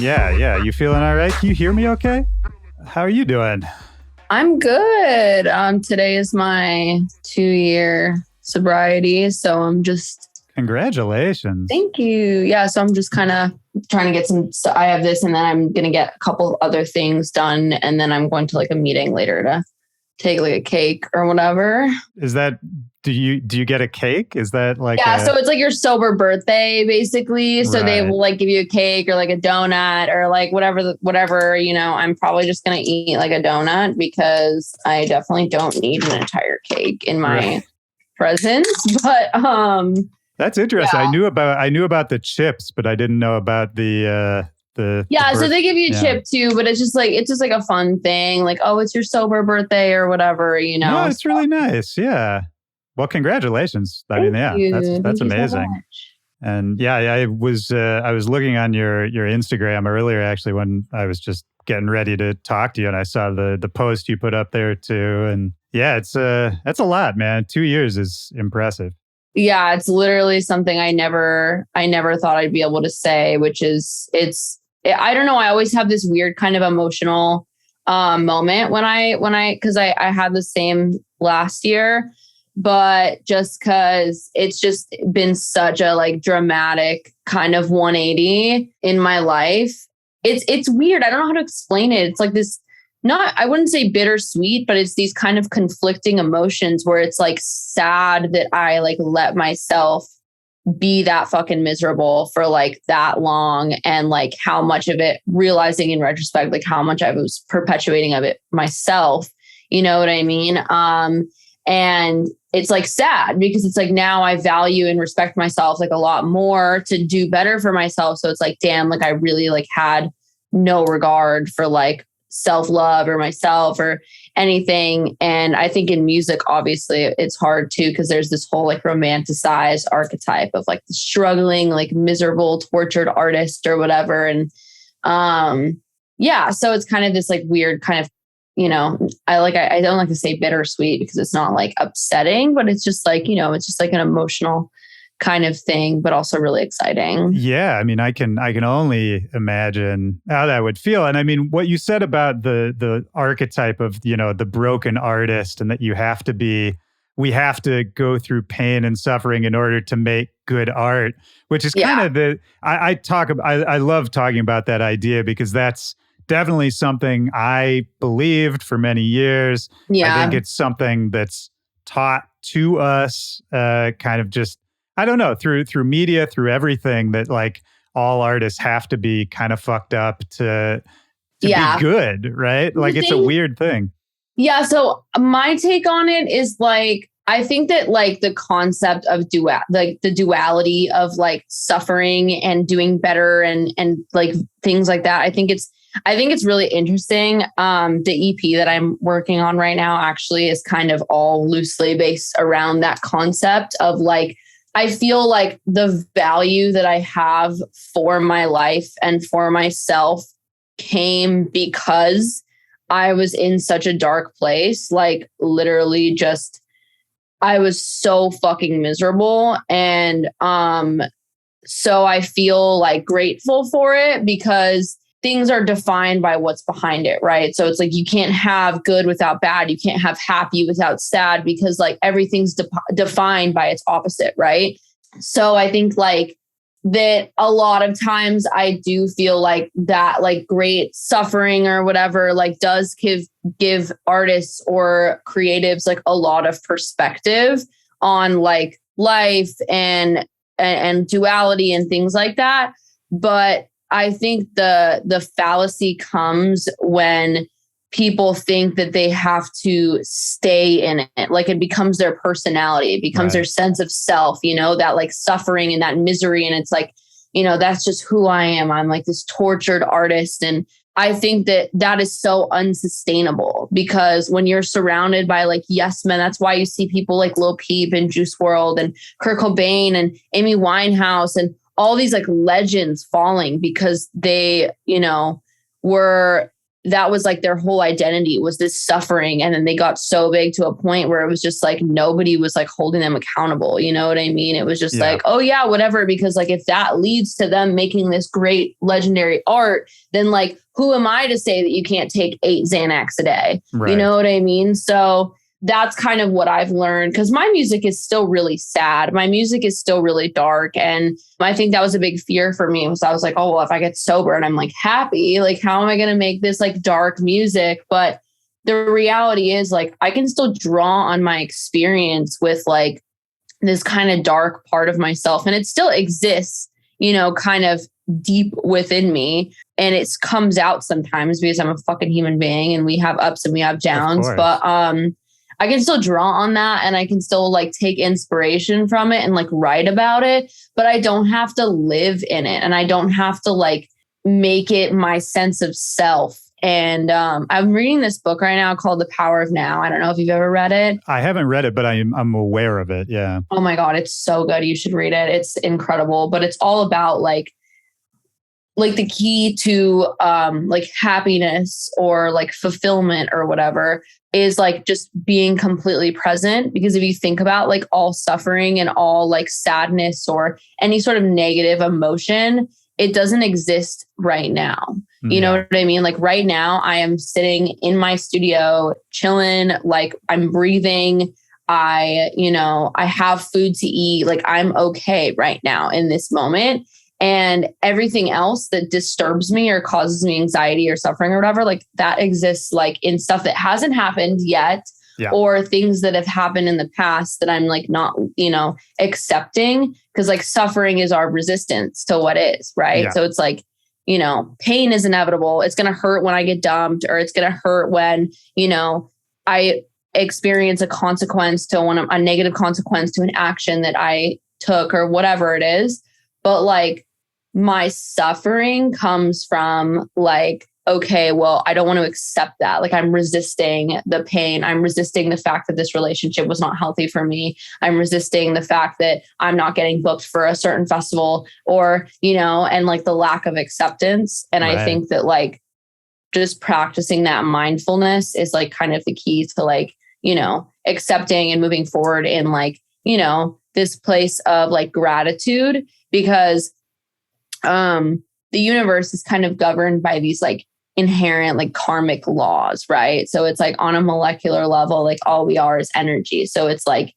Yeah. You feeling all right? Can you hear me okay? How are you doing? I'm good. Today is my 2-year sobriety. So I'm just... Congratulations. Thank you. Yeah. So I'm just kind of trying to get I have this and then I'm going to get a couple other things done. And then I'm going to like a meeting later to take like a cake or whatever. Is that, do you get a cake? Is that like... So it's like your sober birthday basically. So they will like give you a cake or like a donut or like whatever, I'm probably just going to eat like a donut because I definitely don't need an entire cake in my presence. But, that's interesting. Yeah. I knew about the chips, but I didn't know about the so they give you a chip too, but it's just like a fun thing. Like, oh, it's your sober birthday or whatever, No, it's really nice. Yeah. Well, congratulations. Thank you. That's amazing. So and I was looking on your Instagram earlier, actually, when I was just getting ready to talk to you, and I saw the post you put up there too. And yeah, that's a lot, man. 2 years is impressive. Yeah, it's literally something I never thought I'd be able to say, which is I don't know. I always have this weird kind of emotional moment because I had the same last year, but just because it's just been such a like dramatic kind of 180 in my life. It's weird. I don't know how to explain it. It's like this, I wouldn't say bittersweet, but it's these kind of conflicting emotions where it's like sad that I like let myself be that fucking miserable for like that long, and like how much of it, realizing in retrospect, like how much I was perpetuating of it myself. You know what I mean? And it's like sad because it's like now I value and respect myself like a lot more to do better for myself. So it's like, damn, like I really like had no regard for like self-love or myself or anything. And I think in music, obviously it's hard too, because there's this whole like romanticized archetype of like the struggling, like miserable, tortured artist or whatever. And so it's kind of this like weird kind of, I don't like to say bittersweet because it's not like upsetting, but it's just like, it's just like an emotional kind of thing, but also really exciting. Yeah. I mean, I can only imagine how that would feel. And I mean, what you said about the archetype of, the broken artist, and that we have to go through pain and suffering in order to make good art, which is kind of I love talking about that idea because that's definitely something I believed for many years. Yeah. I think it's something that's taught to us, kind of just, I don't know, through media, through everything, that like all artists have to be kind of fucked up to be good, right? Like it's a weird thing. Yeah. So my take on it is like, I think that like the concept of the duality of like suffering and doing better and like things like that. I think it's really interesting. The EP that I'm working on right now actually is kind of all loosely based around that concept of like, I feel like the value that I have for my life and for myself came because I was in such a dark place, like literally just, I was so fucking miserable. And so I feel like grateful for it because things are defined by what's behind it, right? So it's like you can't have good without bad. You can't have happy without sad because like everything's defined by its opposite, right? So I think like that a lot of times I do feel like that like great suffering or whatever like does give artists or creatives like a lot of perspective on like life and duality and things like that. But I think the fallacy comes when people think that they have to stay in it. Like it becomes their personality. It becomes their sense of self, that like suffering and that misery. And it's like, that's just who I am. I'm like this tortured artist. And I think that is so unsustainable because when you're surrounded by like yes men, that's why you see people like Lil Peep and Juice WRLD and Kurt Cobain and Amy Winehouse and all these like legends falling because they, were that was like their whole identity was this suffering. And then they got so big to a point where it was just like nobody was like holding them accountable. You know what I mean? It was just like, oh yeah, whatever. Because like if that leads to them making this great legendary art, then like who am I to say that you can't take 8 Xanax a day? Right. You know what I mean? So that's kind of what I've learned, because my music is still really sad. My music is still really dark. And I think that was a big fear for me, was I was like, oh, well, if I get sober and I'm like happy, like, how am I going to make this like dark music? But the reality is like, I can still draw on my experience with like this kind of dark part of myself. And it still exists, you know, kind of deep within me. And it comes out sometimes because I'm a fucking human being and we have ups and we have downs. But I can still draw on that, and I can still like take inspiration from it and like write about it, but I don't have to live in it, and I don't have to like make it my sense of self. And I'm reading this book right now called The Power of Now. I don't know if you've ever read it. I haven't read it, but I'm aware of it. Yeah. Oh my God, it's so good. You should read it. It's incredible, but it's all about like the key to like happiness or like fulfillment or whatever is like just being completely present. Because if you think about like all suffering and all like sadness or any sort of negative emotion, it doesn't exist right now. You know what I mean? Like right now I am sitting in my studio, chilling, like I'm breathing. I have food to eat. Like I'm okay right now in this moment. And everything else that disturbs me or causes me anxiety or suffering or whatever, like that exists like in stuff that hasn't happened yet, or things that have happened in the past that I'm like not, accepting, because like suffering is our resistance to what is, right? Yeah. So it's like, pain is inevitable. It's going to hurt when I get dumped, or it's going to hurt when, I experience a consequence to a negative consequence to an action that I took or whatever it is. But like my suffering comes from like, okay, well, I don't want to accept that. Like I'm resisting the pain. I'm resisting the fact that this relationship was not healthy for me. I'm resisting the fact that I'm not getting booked for a certain festival or, and like the lack of acceptance. And I think that like just practicing that mindfulness is like kind of the key to like, accepting and moving forward in like, this place of like gratitude, because the universe is kind of governed by these like inherent like karmic laws, right? So it's like on a molecular level, like all we are is energy. So it's like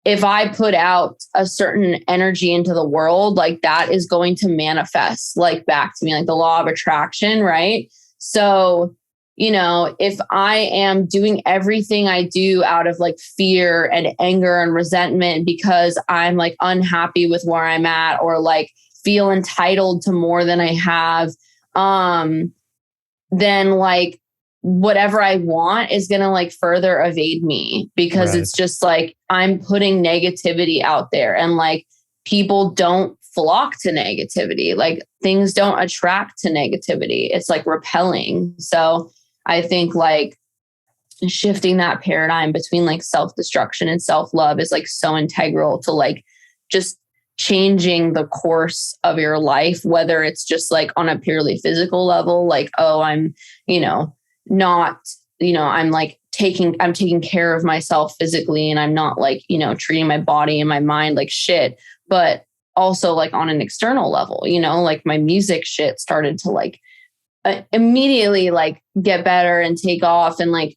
if I put out a certain energy into the world, like that is going to manifest like back to me, like the law of attraction, right? So if I am doing everything I do out of like fear and anger and resentment because I'm like unhappy with where I'm at, or like feel entitled to more than I have, then like whatever I want is going to like further evade me, because it's just like I'm putting negativity out there, and like people don't flock to negativity. Like things don't attract to negativity. It's like repelling. So I think like shifting that paradigm between like self-destruction and self-love is like so integral to like just changing the course of your life, whether it's just like on a purely physical level, like, oh, I'm, not, I'm taking care of myself physically, and I'm not like, treating my body and my mind like shit, but also like on an external level, like my music shit started to like immediately like get better and take off, and like,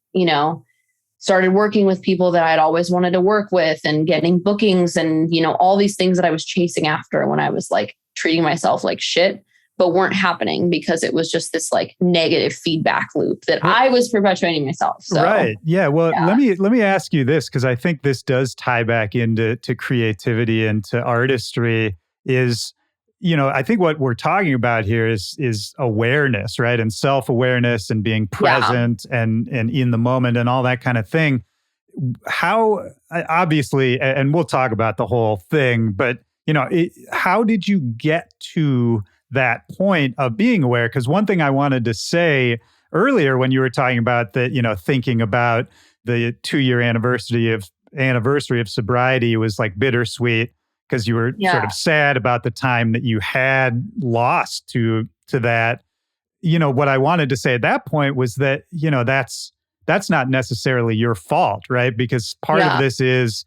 started working with people that I'd always wanted to work with, and getting bookings and, all these things that I was chasing after when I was like treating myself like shit, but weren't happening because it was just this like negative feedback loop that I was perpetuating myself. So, right. Yeah. Well, let me ask you this, because I think this does tie back into creativity and to artistry. Is, I think what we're talking about here is awareness, right? And self-awareness and being present and in the moment and all that kind of thing. How, obviously, and we'll talk about the whole thing, but, how did you get to that point of being aware? Because one thing I wanted to say earlier when you were talking about the, thinking about the 2-year anniversary of sobriety was like bittersweet, because you were sort of sad about the time that you had lost to that. what I wanted to say at that point was that, that's not necessarily your fault, right? Because part of this is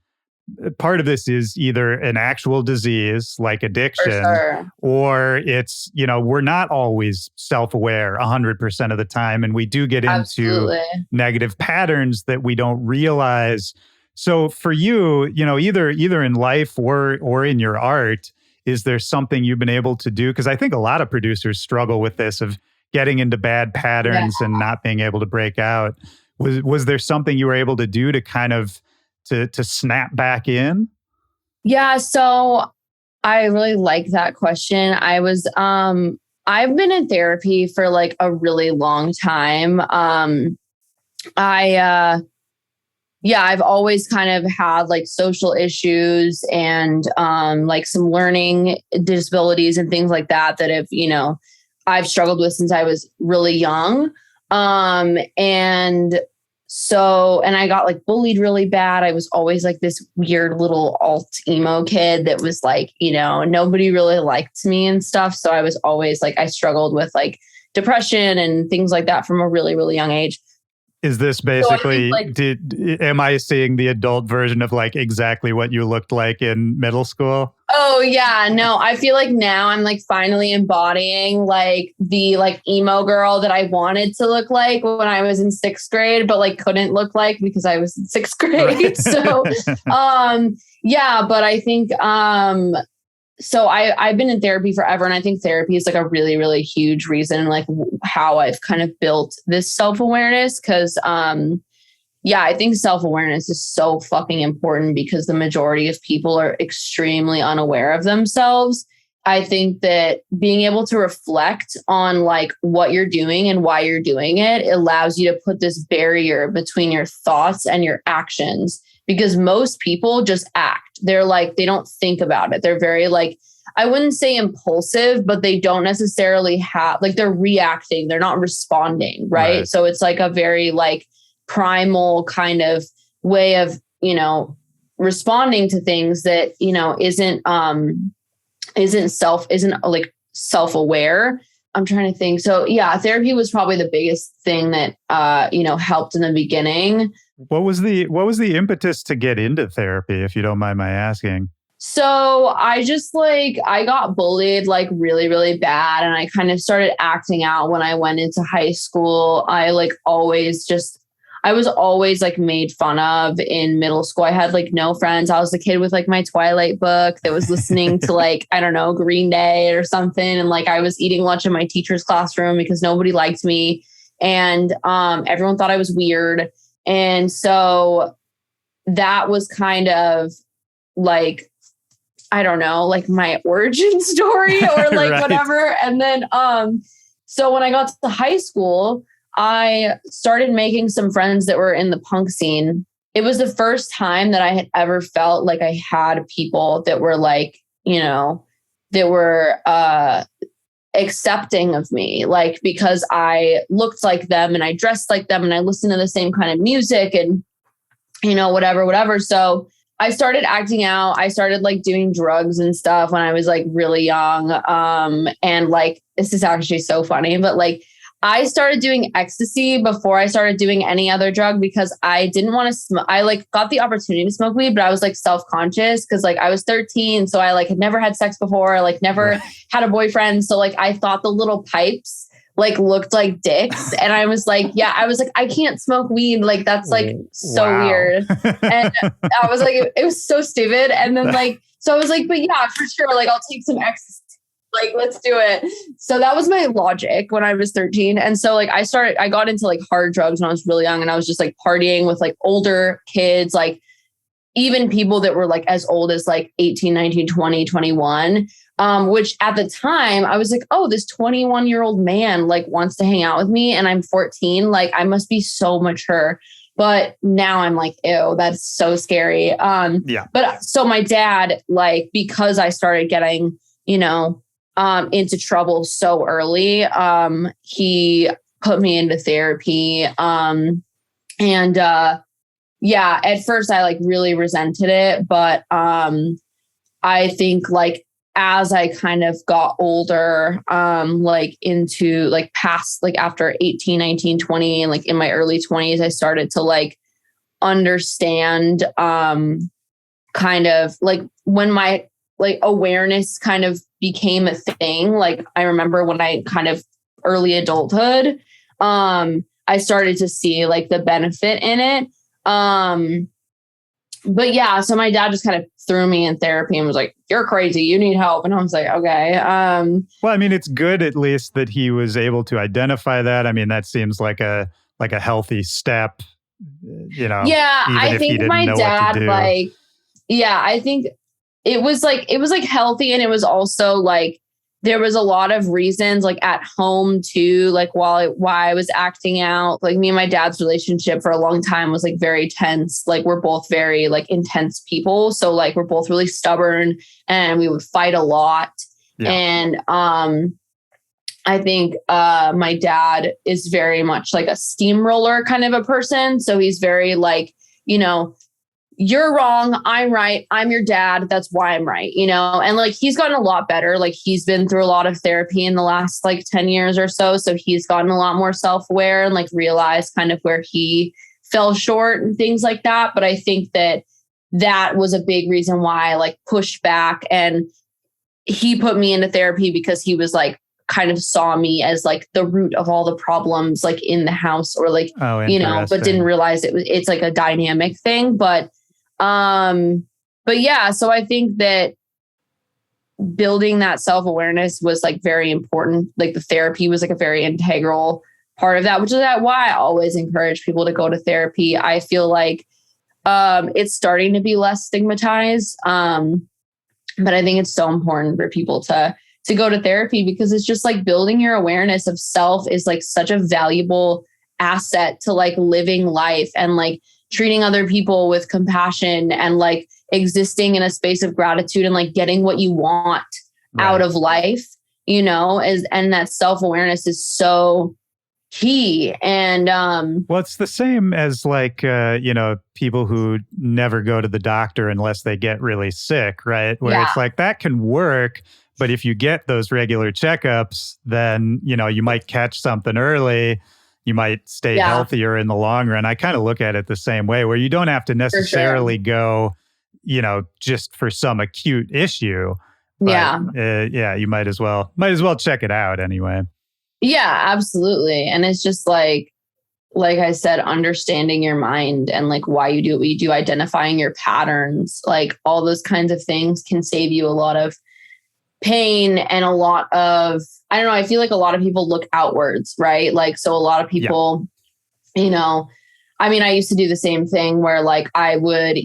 either an actual disease like addiction, or it's, we're not always self-aware 100% of the time. And we do get into negative patterns that we don't realize. So for you, either in life or in your art, is there something you've been able to do? Because I think a lot of producers struggle with this, of getting into bad patterns and not being able to break out. Was there something you were able to do to kind of to snap back in? Yeah, so I really like that question. I've been in therapy for like a really long time. I've always kind of had like social issues and like some learning disabilities and things like that have, I've struggled with since I was really young. And I got like bullied really bad. I was always like this weird little alt emo kid that was like, nobody really liked me and stuff. So I was always like, I struggled with like depression and things like that from a really, really young age. Is this basically, am I seeing the adult version of like exactly what you looked like in middle school? Oh yeah, no, I feel like now I'm like finally embodying like the like emo girl that I wanted to look like when I was in 6th grade, but like couldn't look like because I was in 6th grade. Right. So, but I think, I've been in therapy forever, and I think therapy is like a really, really huge reason, like how I've kind of built this self-awareness. Cause, I think self-awareness is so fucking important because the majority of people are extremely unaware of themselves. I think that being able to reflect on like what you're doing and why you're doing it allows you to put this barrier between your thoughts and your actions, because most people just act. They're like, they don't think about it. They're very like, I wouldn't say impulsive, but they don't necessarily have, like, they're reacting. They're not responding. Right. So it's like a very like primal kind of way of, responding to things that, isn't like self-aware. I'm trying to think. So yeah, therapy was probably the biggest thing that, helped in the beginning. What was the impetus to get into therapy, if you don't mind my asking? So I got bullied like really, really bad. And I kind of started acting out when I went into high school. I was always like made fun of in middle school. I had like no friends. I was the kid with like my Twilight book that was listening to like, I don't know, Green Day or something. And like, I was eating lunch in my teacher's classroom because nobody liked me. And everyone thought I was weird. And so that was kind of like, I don't know, like my origin story or like right. Whatever. And then, so when I got to high school, I started making some friends that were in the punk scene. It was the first time that I had ever felt like I had people that were like, that were accepting of me, like, because I looked like them and I dressed like them and I listened to the same kind of music and, whatever. So I started acting out. I started like doing drugs and stuff when I was like really young. And like, this is actually so funny, but like, I started doing ecstasy before I started doing any other drug because I didn't want to smoke. I like got the opportunity to smoke weed, but I was like self-conscious because like I was 13. So I like had never had sex before, like never had a boyfriend. So like I thought the little pipes like looked like dicks. And I was like, I can't smoke weed. Like that's like so weird. And I was like, it was so stupid. And then like, so I was like, but yeah, for sure. Like I'll take some ecstasy. Like, let's do it. So that was my logic when I was 13. And so like I got into like hard drugs when I was really young, and I was just like partying with like older kids, like even people that were like as old as like 18, 19, 20, 21, which at the time I was like, oh, this 21-year-old man like wants to hang out with me and I'm 14. Like I must be so mature. But now I'm like, ew, that's so scary. But so my dad, like, because I started getting, into trouble so early, he put me into therapy. At first I like really resented it, but I think like as I kind of got older, like into like past, like after 18, 19, 20, and like in my early 20s, I started to like understand, kind of like when my like awareness kind of became a thing. Like I remember when I kind of early adulthood, I started to see like the benefit in it. But yeah, so my dad just kind of threw me in therapy and was like, "You're crazy. You need help." And I was like, "Okay." Well, I mean, it's good at least that he was able to identify that. I mean, that seems like a healthy step, Yeah, even I if he think didn't my know what to dad, do. like, yeah, I think it was like healthy, and it was also like there was a lot of reasons like at home too, like why I was acting out. Like me and my dad's relationship for a long time was like very tense. Like we're both very like intense people. So like we're both really stubborn and we would fight a lot. Yeah. And I think my dad is very much like a steamroller kind of a person. So he's very like, you're wrong. I'm right. I'm your dad. That's why I'm right. And like, he's gotten a lot better. Like he's been through a lot of therapy in the last like 10 years or so. So he's gotten a lot more self-aware and like realized kind of where he fell short and things like that. But I think that was a big reason why I like pushed back, and he put me into therapy because he was like, kind of saw me as like the root of all the problems like in the house, or like, but didn't realize it's like a dynamic thing. But yeah, so I think that building that self-awareness was like very important. Like the therapy was like a very integral part of that, which is why I always encourage people to go to therapy. I feel like it's starting to be less stigmatized. But I think it's so important for people to go to therapy, because it's just like building your awareness of self is like such a valuable asset to like living life and like treating other people with compassion and like existing in a space of gratitude and like getting what you want out of life, and that self-awareness is so key. And well, it's the same as like people who never go to the doctor unless they get really sick, right? Where it's like that can work, but if you get those regular checkups, then you might catch something early. You might stay healthier in the long run. I kind of look at it the same way, where you don't have to necessarily go, just for some acute issue. But, you might as well check it out anyway. Yeah, absolutely. And it's just like I said, understanding your mind and like why you do what you do, identifying your patterns, like all those kinds of things can save you a lot of pain and a lot of, I don't know, I feel like a lot of people look outwards, right? Like, so a lot of people, I used to do the same thing where like I would,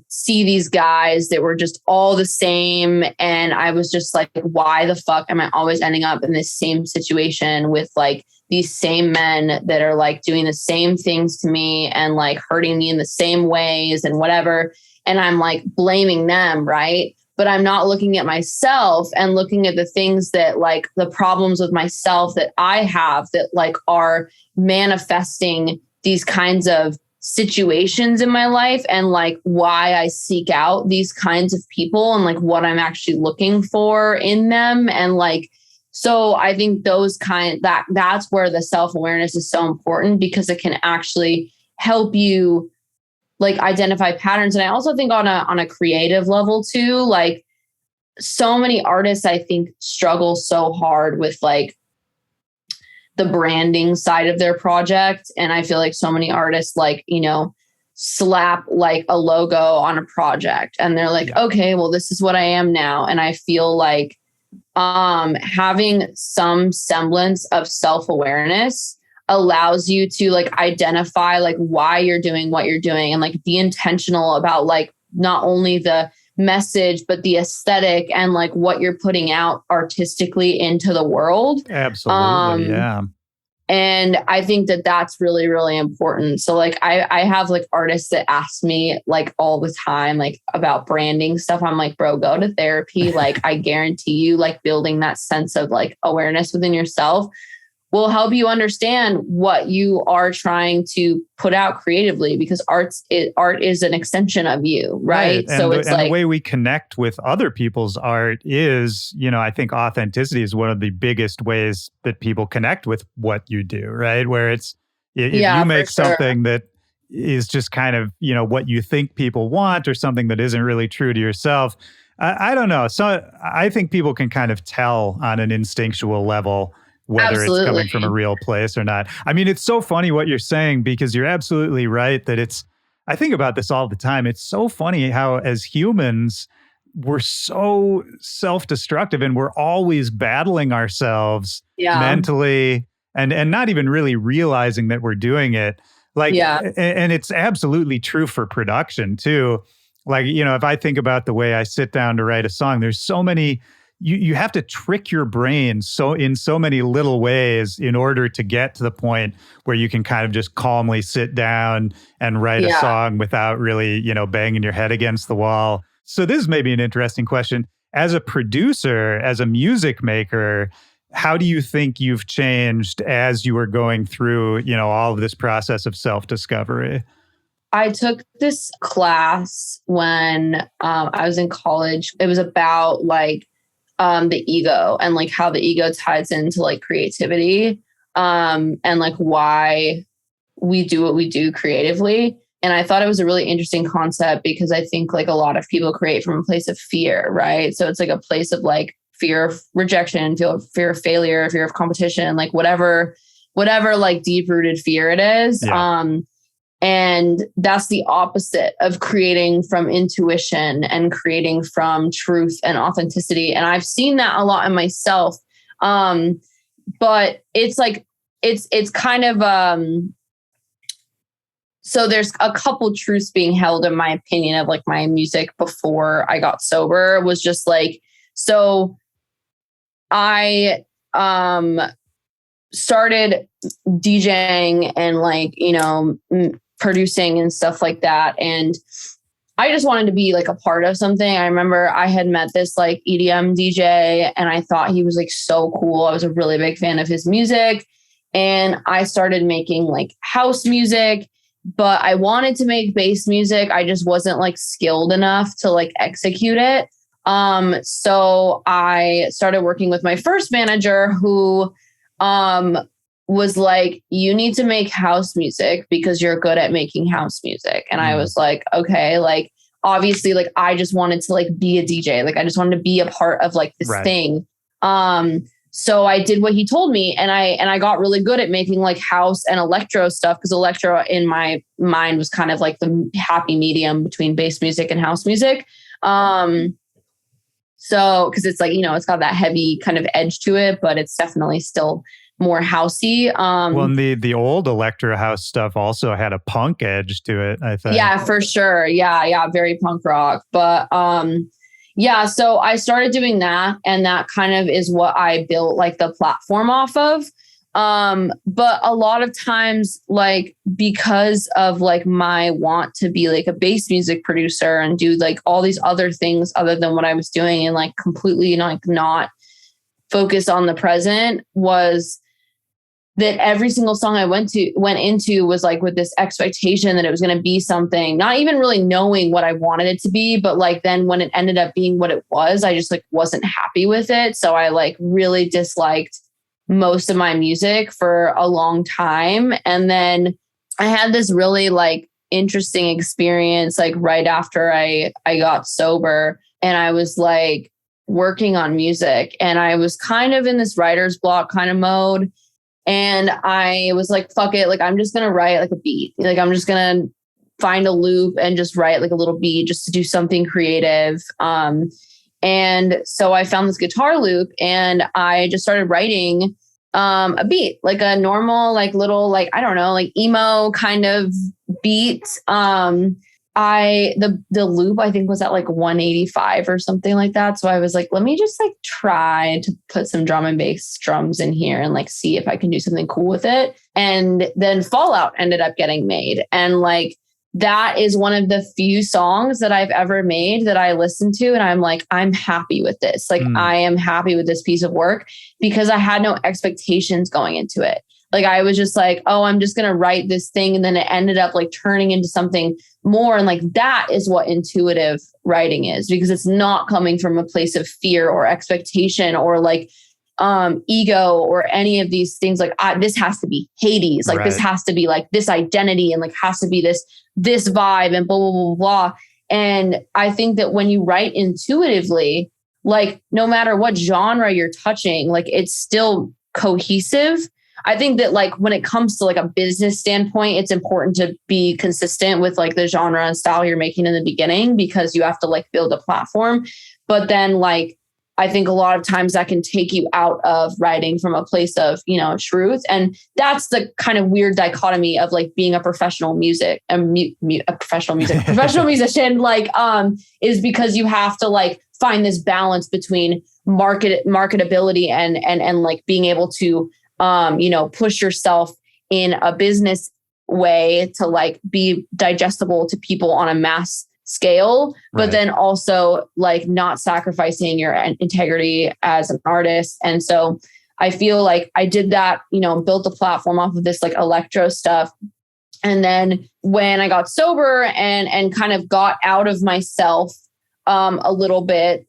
see these guys that were just all the same. And I was just like, why the fuck am I always ending up in this same situation with like these same men that are like doing the same things to me and like hurting me in the same ways and whatever. And I'm like blaming them, right? But I'm not looking at myself and looking at the things that like the problems with myself that I have that like are manifesting these kinds of situations in my life, and like why I seek out these kinds of people and like what I'm actually looking for in them. And like, so I think that's where the self-awareness is so important, because it can actually help you like identify patterns. And I also think on a creative level too, like so many artists, I think, struggle so hard with like the branding side of their project. And I feel like so many artists like, slap like a logo on a project and they're like, okay, well, this is what I am now. And I feel like having some semblance of self-awareness allows you to like identify like why you're doing what you're doing and like be intentional about like not only the message, but the aesthetic and like what you're putting out artistically into the world. Absolutely. Yeah. And I think that that's really, really important. So like I have like artists that ask me like all the time, like about branding stuff. I'm like, bro, go to therapy. Like I guarantee you, like building that sense of like awareness within yourself will help you understand what you are trying to put out creatively, because art is an extension of you, right? And So the way we connect with other people's art is, I think authenticity is one of the biggest ways that people connect with what you do, right? Where it's, if you for make sure. something that is just kind of, what you think people want, or something that isn't really true to yourself, I don't know. So I think people can kind of tell on an instinctual level whether it's Absolutely. coming from a real place or not. I mean, it's so funny what you're saying, because you're absolutely right that I think about this all the time. It's so funny how, as humans, we're so self-destructive, and we're always battling ourselves mentally, and not even really realizing that we're doing it. Like, and it's absolutely true for production too. Like, if I think about the way I sit down to write a song, there's so many, you have to trick your brain in so many little ways in order to get to the point where you can kind of just calmly sit down and write a song without really, banging your head against the wall. So this may be an interesting question. As a producer, as a music maker, how do you think you've changed as you were going through, all of this process of self-discovery? I took this class when I was in college. It was about the ego, and like how the ego ties into like creativity, and like why we do what we do creatively. And I thought it was a really interesting concept, because I think like a lot of people create from a place of fear, right? So it's like a place of like fear of rejection, fear of failure, fear of competition, like whatever like deep rooted fear it is. And that's the opposite of creating from intuition and creating from truth and authenticity. And I've seen that a lot in myself. But it's like, it's kind of, so there's a couple truths being held, in my opinion, of like my music before I got sober. Was just like, so I, started DJing and like, producing and stuff like that. And I just wanted to be like a part of something. I remember I had met this like EDM DJ, and I thought he was like so cool. I was a really big fan of his music, and I started making like house music, but I wanted to make bass music. I just wasn't like skilled enough to like execute it. So I started working with my first manager, who, was like, you need to make house music because you're good at making house music. And I was like, okay, like, obviously, like, I just wanted to like be a DJ. Like, I just wanted to be a part of like this thing. So I did what he told me, and I got really good at making like house and electro stuff, because electro in my mind was kind of like the happy medium between bass music and house music. So, cause it's like, it's got that heavy kind of edge to it, but it's definitely still more housey. Well, and the old electro house stuff also had a punk edge to it, I think. Yeah, for sure. Yeah. Very punk rock. But so I started doing that, and that kind of is what I built like the platform off of. But a lot of times, like, because of like my want to be like a bass music producer and do like all these other things other than what I was doing, and like completely like not focus on the present, was that every single song I went into was like with this expectation that it was going to be something, not even really knowing what I wanted it to be. But like, then when it ended up being what it was, I just like wasn't happy with it. So I like really disliked most of my music for a long time. And then I had this really like interesting experience, like right after I got sober, and I was like working on music, and I was kind of in this writer's block kind of mode. And I was like, fuck it. Like, I'm just going to write like a beat. Like, I'm just going to find a loop and just write like a little beat just to do something creative. And so I found this guitar loop, and I just started writing a beat, like a normal, like little, like, I don't know, like emo kind of beat. The loop, I think, was at like 185 or something like that. So I was like, let me just like try to put some drum and bass drums in here and like see if I can do something cool with it. And then Fallout ended up getting made. And like that is one of the few songs that I've ever made that I listen to and I'm like, I'm happy with this. Like, I am happy with this piece of work because I had no expectations going into it. Like, I was just like, oh, I'm just going to write this thing. And then it ended up like turning into something more. And like, that is what intuitive writing is, because it's not coming from a place of fear or expectation or like ego or any of these things. Like, this has to be Hades. Like, this has to be like this identity and like has to be this vibe and blah, blah, blah, blah. And I think that when you write intuitively, like no matter what genre you're touching, like it's still cohesive. I think that like when it comes to like a business standpoint, it's important to be consistent with like the genre and style you're making in the beginning, because you have to like build a platform. But then like, I think a lot of times that can take you out of writing from a place of, you know, truth. And that's the kind of weird dichotomy of like being a professional professional musician, like, is because you have to like find this balance between marketability and like being able to, you know, push yourself in a business way to like be digestible to people on a mass scale, but then also like not sacrificing your integrity as an artist. And so I feel like I did that, you know, built the platform off of this like electro stuff. And then when I got sober and kind of got out of myself a little bit,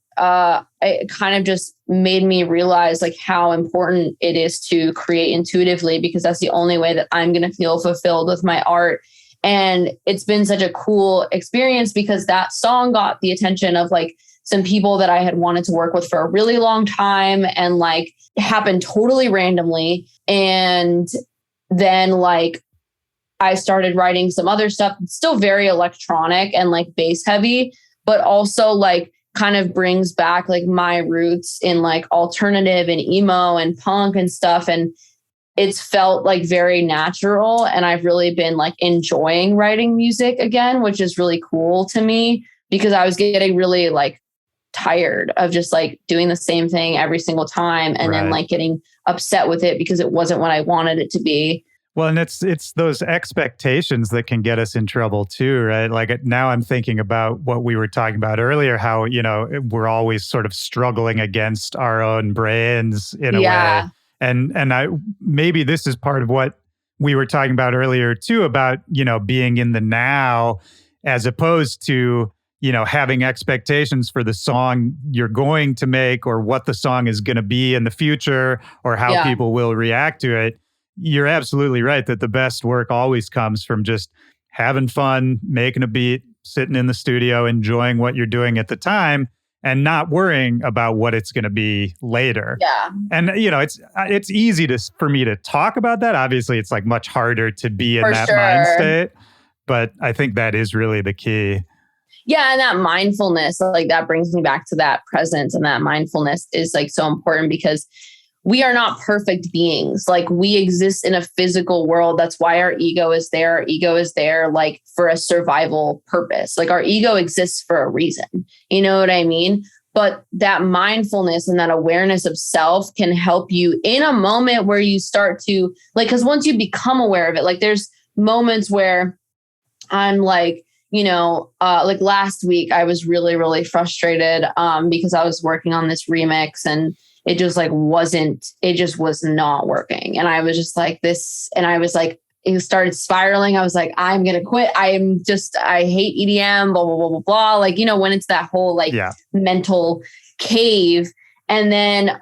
it kind of just made me realize like how important it is to create intuitively, because that's the only way that I'm going to feel fulfilled with my art. And it's been such a cool experience because that song got the attention of like some people that I had wanted to work with for a really long time, and like it happened totally randomly. And then like I started writing some other stuff. It's still very electronic and like bass heavy, but also like kind of brings back like my roots in like alternative and emo and punk and stuff. And it's felt like very natural. And I've really been like enjoying writing music again, which is really cool to me, because I was getting really like tired of just like doing the same thing every single time. And then like getting upset with it because it wasn't what I wanted it to be. Well, and it's those expectations that can get us in trouble too, right? Like now I'm thinking about what we were talking about earlier, how, you know, we're always sort of struggling against our own brains in a way. And maybe this is part of what we were talking about earlier too, about, you know, being in the now, as opposed to, you know, having expectations for the song you're going to make or what the song is going to be in the future or how people will react to it. You're absolutely right that the best work always comes from just having fun, making a beat, sitting in the studio, enjoying what you're doing at the time, and not worrying about what it's going to be later. Yeah. And, you know, it's easy for me to talk about that. Obviously, it's like much harder to be in that mind state. But I think that is really the key. Yeah. And that mindfulness, like that brings me back to that presence, and that mindfulness is like so important because we are not perfect beings. Like we exist in a physical world. That's why our ego is there. Our ego is there like for a survival purpose. Like our ego exists for a reason. You know what I mean? But that mindfulness and that awareness of self can help you in a moment where you start to like, because once you become aware of it, like there's moments where I'm like, you know, like last week I was really, really frustrated because I was working on this remix and it just like it just was not working. And I was just like this, and I was like, it started spiraling. I was like, I'm going to quit. I hate EDM, blah, blah, blah, blah, blah. Like, you know, when it's that whole like mental cave. And then,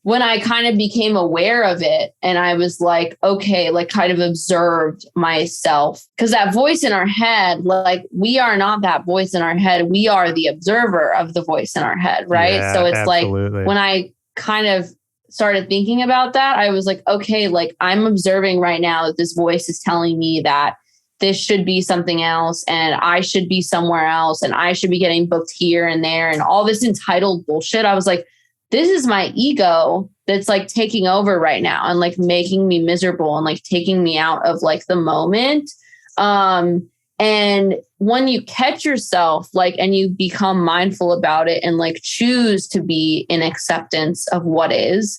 when I kind of became aware of it and I was like, okay, like kind of observed myself, because that voice in our head, like we are not that voice in our head. We are the observer of the voice in our head. Right. Yeah, so it's absolutely. Like when I kind of started thinking about that, I was like, okay, like I'm observing right now that this voice is telling me that this should be something else and I should be somewhere else and I should be getting booked here and there and all this entitled bullshit. I was like, this is my ego that's like taking over right now and like making me miserable and like taking me out of like the moment. And when you catch yourself, like, and you become mindful about it and like choose to be in acceptance of what is,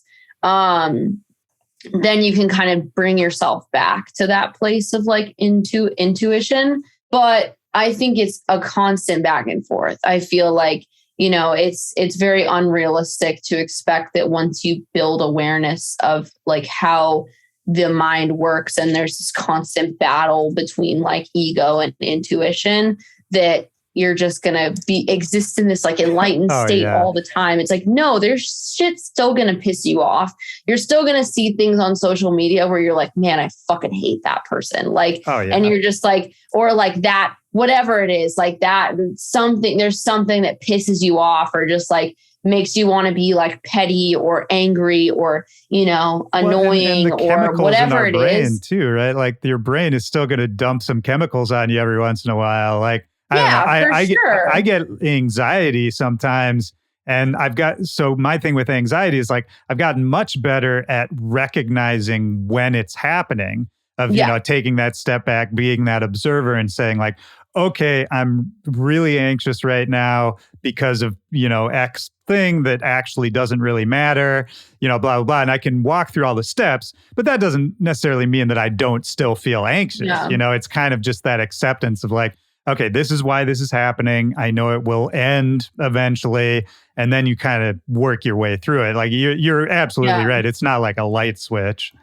then you can kind of bring yourself back to that place of like intuition. But I think it's a constant back and forth. I feel like, it's very unrealistic to expect that once you build awareness of like how the mind works and there's this constant battle between like ego and intuition, that you're just going to exist in this like enlightened state all the time. It's like, no, there's shit still going to piss you off. You're still going to see things on social media where you're like, man, I fucking hate that person. Like, and you're just like, or like that, whatever it is, like that there's something that pisses you off or just like makes you want to be like petty or angry or, annoying or whatever it is too, right? Like your brain is still going to dump some chemicals on you every once in a while. Like, I get anxiety sometimes. And so my thing with anxiety is like, I've gotten much better at recognizing when it's happening of, taking that step back, being that observer and saying like, okay, I'm really anxious right now because of, X thing that actually doesn't really matter, blah, blah, blah. And I can walk through all the steps, but that doesn't necessarily mean that I don't still feel anxious. Yeah. It's kind of just that acceptance of like, okay, this is why this is happening. I know it will end eventually. And then you kind of work your way through it. Like you're absolutely right. It's not like a light switch.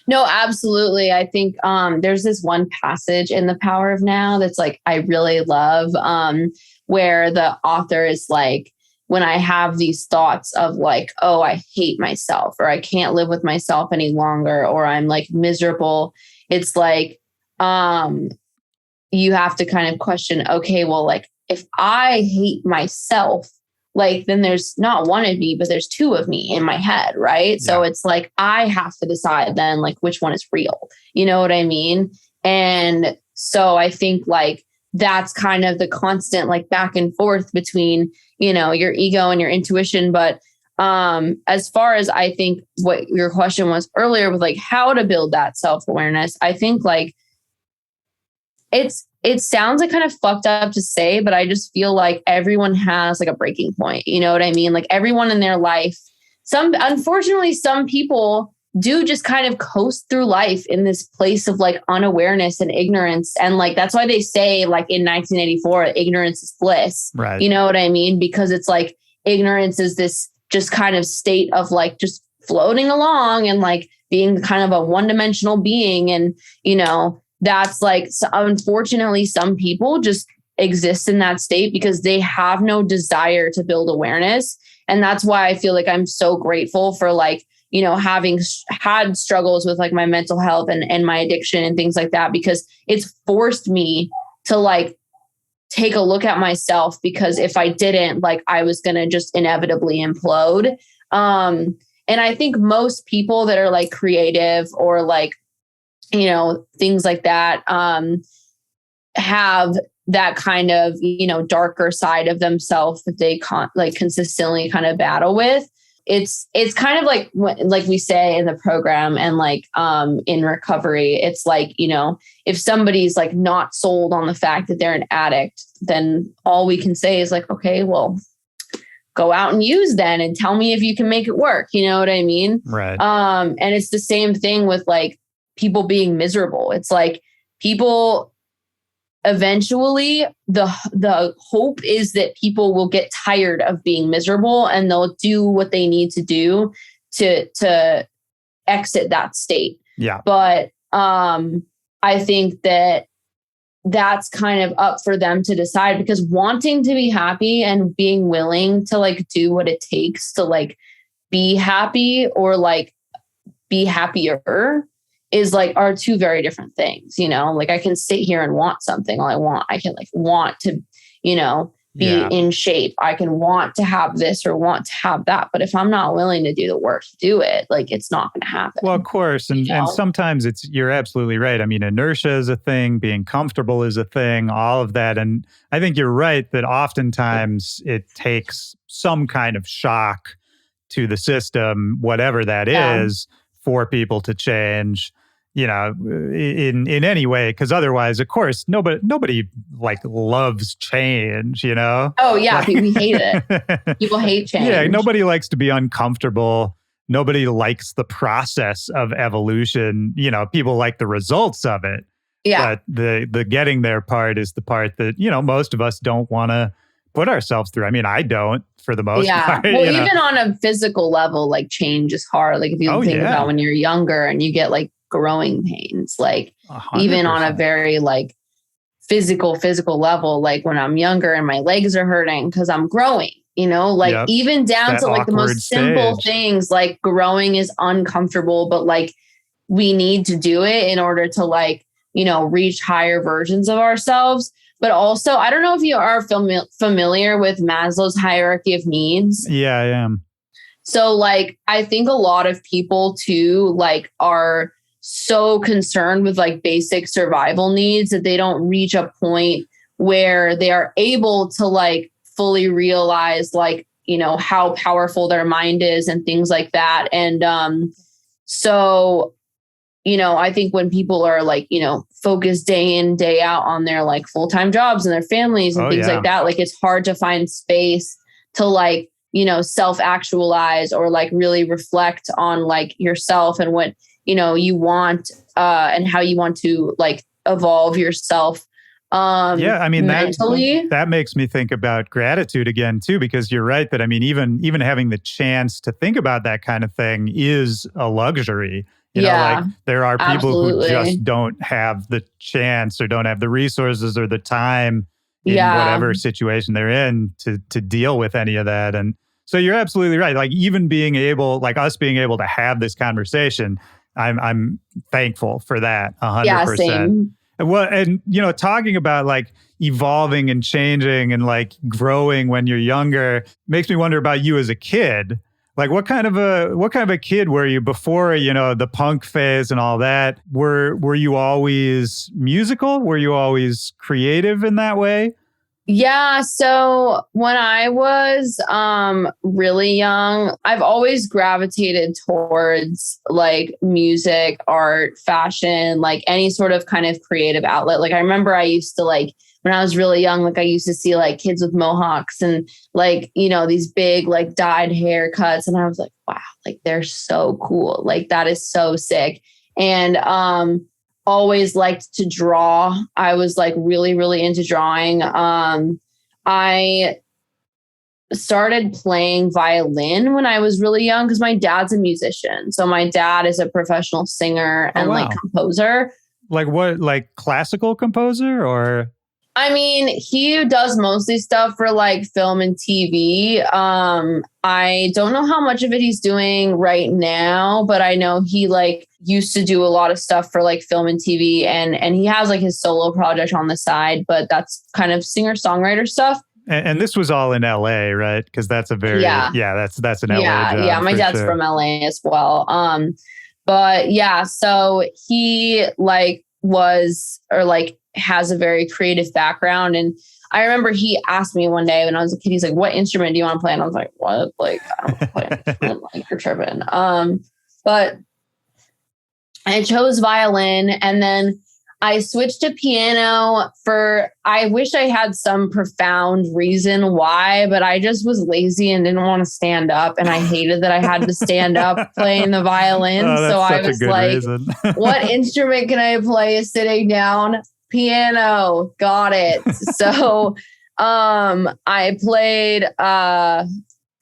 No, absolutely. I think there's this one passage in The Power of Now that's like, I really love, where the author is like, when I have these thoughts of like, oh, I hate myself or I can't live with myself any longer, or I'm like miserable. It's like, you have to kind of question, okay, well, like if I hate myself, like then there's not one of me, but there's two of me in my head, right? Yeah. So it's like, I have to decide then like which one is real. You know what I mean? And so I think like that's kind of the constant like back and forth between, your ego and your intuition. But as far as I think what your question was earlier with like how to build that self-awareness, I think like it sounds like kind of fucked up to say, but I just feel like everyone has like a breaking point. You know what I mean? Like everyone in their life, unfortunately, some people do just kind of coast through life in this place of like unawareness and ignorance. And like, that's why they say like in 1984, ignorance is bliss. Right. You know what I mean? Because it's like ignorance is this just kind of state of like just floating along and like being kind of a one-dimensional being. And, that's like, unfortunately, some people just exist in that state because they have no desire to build awareness. And that's why I feel like I'm so grateful for like, having had struggles with like my mental health and my addiction and things like that, because it's forced me to like take a look at myself, because if I didn't, like I was going to just inevitably implode. And I think most people that are like creative or like, things like that, have that kind of, darker side of themselves that they consistently kind of battle with. It's kind of like we say in the program and like, in recovery, it's like, if somebody's like not sold on the fact that they're an addict, then all we can say is like, okay, well, go out and use then and tell me if you can make it work. You know what I mean? Right. And it's the same thing with like, people being miserable. It's like people eventually the hope is that people will get tired of being miserable and they'll do what they need to do to exit that state. Yeah. But I think that that's kind of up for them to decide, because wanting to be happy and being willing to like do what it takes to like be happy or like be happier is like are two very different things, like I can sit here and want something all I want. I can like want to, be in shape. I can want to have this or want to have that. But if I'm not willing to do the work to do it, like it's not going to happen. Well, of course. And sometimes you're absolutely right. I mean, inertia is a thing, being comfortable is a thing, all of that. And I think you're right that oftentimes it takes some kind of shock to the system, whatever that is, for people to change. In any way, because otherwise, of course, nobody like loves change, Oh yeah, we hate it. People hate change. Yeah, nobody likes to be uncomfortable. nobody likes the process of evolution. You know, people like the results of it. Yeah. But the getting there part is the part that, you know, most of us don't want to put ourselves through. I mean, I don't, for the most part. Well, you know? even on a physical level, like change is hard. Like if you think about when you're younger and you get like growing pains, like 100%. Even on a very like physical level, like when I'm younger and my legs are hurting because I'm growing, you know, like even down to like the most simple things, like growing is uncomfortable, but like we need to do it in order to like, you know, reach higher versions of ourselves. But also, I don't know if you are familiar with Maslow's hierarchy of needs. Yeah, I am. So like, I think a lot of people too, like are so concerned with like basic survival needs that they don't reach a point where they are able to like fully realize like, you know, how powerful their mind is and things like that. And so, you know, I think when people are like, you know, focused day in, day out on their like full-time jobs and their families and things like that, like it's hard to find space to like, you know, self-actualize or like really reflect on like yourself and what, you know, you want and how you want to like evolve yourself. I mean, mentally. that makes me think about gratitude again too, because you're right that, I mean, even having the chance to think about that kind of thing is a luxury. You know, like there are people who just don't have the chance or don't have the resources or the time in whatever situation they're in to deal with any of that. And so you're absolutely right. Like even being able, like us being able to have this conversation, I'm thankful for that 100%. Yeah, same. Well, and you know, talking about like evolving and changing and like growing when you're younger makes me wonder about you as a kid. Like what kind of a kid were you before, you know, the punk phase and all that? Were you always musical? Were you always creative in that way? Yeah. So when I was really young, I've always gravitated towards like music, art, fashion, like any sort of kind of creative outlet. Like I remember I used to like, when I was really young, like I used to see like kids with mohawks and like, you know, these big like dyed haircuts. And I was like, wow, like they're so cool. Like that is so sick. And always liked to draw. I was like really, really into drawing. I started playing violin when I was really young because my dad's a musician. So my dad is a professional singer and like composer. Like what, like classical composer or? I mean, he does mostly stuff for like film and TV. I don't know how much of it he's doing right now, but I know he like used to do a lot of stuff for like film and TV and he has like his solo project on the side, but that's kind of singer-songwriter stuff. And this was all in LA, right? Because that's a very, that's an LA job. Yeah, my dad's from LA as well. But yeah, so he like was, or like has a very creative background. And I remember he asked me one day when I was a kid, he's like, what instrument do you want to play? And I was like, what? Like, I don't play an instrument, like you're tripping. But I chose violin and then I switched to piano I wish I had some profound reason why, but I just was lazy and didn't want to stand up. And I hated that I had to stand up playing the violin. So I was like, what instrument can I play sitting down? Piano. Got it. So I played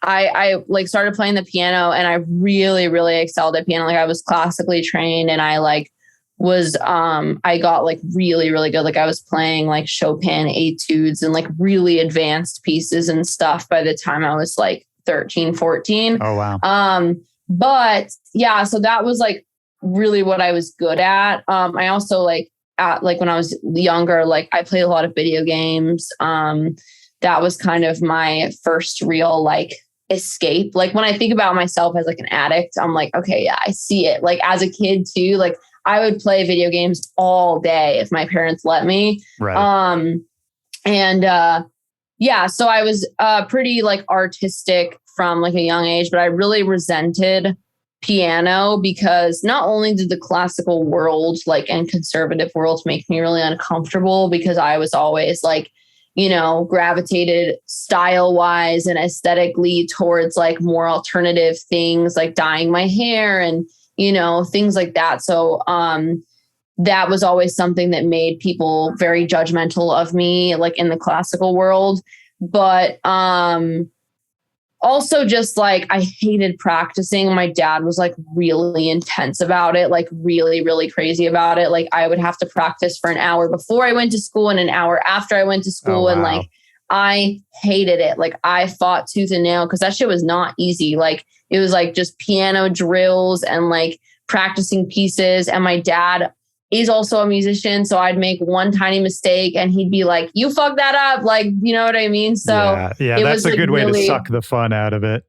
I like started playing the piano and I really, really excelled at piano. Like I was classically trained and I like was I got like really, really good. Like I was playing like Chopin etudes and like really advanced pieces and stuff by the time I was like 13, 14. Oh wow. But yeah, so that was like really what I was good at. I also like when I was younger, like I played a lot of video games. That was kind of my first real like escape. Like when I think about myself as like an addict, I'm like, okay, yeah, I see it. Like as a kid too, like I would play video games all day if my parents let me. Right. Yeah, so I was pretty like artistic from like a young age, but I really resented piano because not only did the classical world like and conservative world make me really uncomfortable because I was always like, gravitated style wise and aesthetically towards like more alternative things like dyeing my hair and, things like that. So, that was always something that made people very judgmental of me, like in the classical world. But, also just like I hated practicing. My dad was like really intense about it, like really, really crazy about it. Like I would have to practice for an hour before I went to school and an hour after I went to school. Oh, wow. And like, I hated it. Like I fought tooth and nail because that shit was not easy. Like it was like just piano drills and like practicing pieces. And my dad is also a musician. So I'd make one tiny mistake and he'd be like, you fucked that up. Like, you know what I mean? So yeah, it that's was a good way to suck the fun out of it.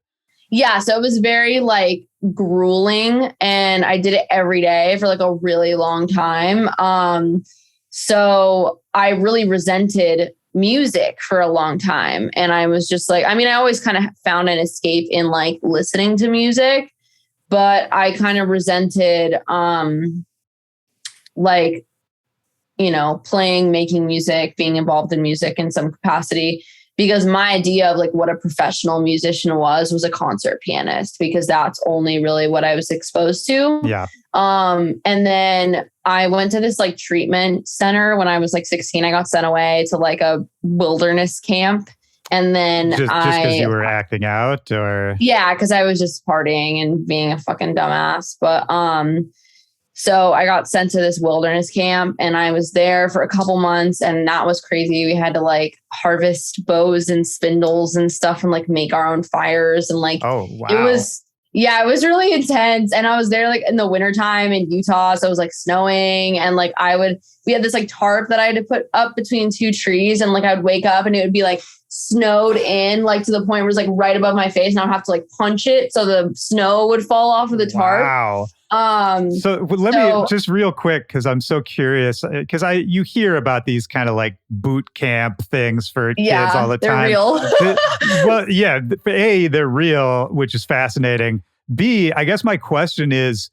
Yeah. So it was very like grueling and I did it every day for like a really long time. So I really resented music for a long time. And I was just like, I mean, I always kind of found an escape in like listening to music, but I kind of resented, like, playing, making music, being involved in music in some capacity, because my idea of like what a professional musician was a concert pianist, because that's only really what I was exposed to. Yeah. And then I went to this like treatment center when I was like 16. I got sent away to like a wilderness camp. And then just because you were acting out, or yeah, because I was just partying and being a fucking dumbass. But so I got sent to this wilderness camp and I was there for a couple months and that was crazy. We had to like harvest bows and spindles and stuff and like make our own fires. And like, oh, wow. it was really intense. And I was there like in the wintertime in Utah. So it was like snowing and like we had this like tarp that I had to put up between two trees. And like I would wake up and it would be like snowed in like to the point where it was like right above my face and I would have to like punch it so the snow would fall off of the tarp. Wow. So let me just real quick, because I'm so curious, because you hear about these kind of like boot camp things for kids all the time. They're real. Well, yeah, A, they're real, which is fascinating. B, I guess my question is,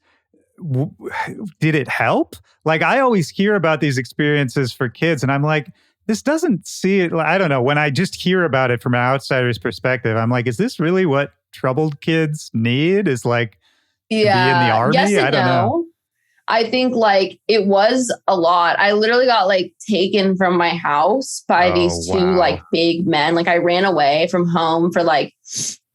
did it help? Like I always hear about these experiences for kids and I'm like, this doesn't see it. I don't know. When I just hear about it from an outsider's perspective, I'm like, is this really what troubled kids need? Is like, to be in the army? Yes and I don't know. I think like it was a lot. I literally got like taken from my house by these two like big men. Like I ran away from home for like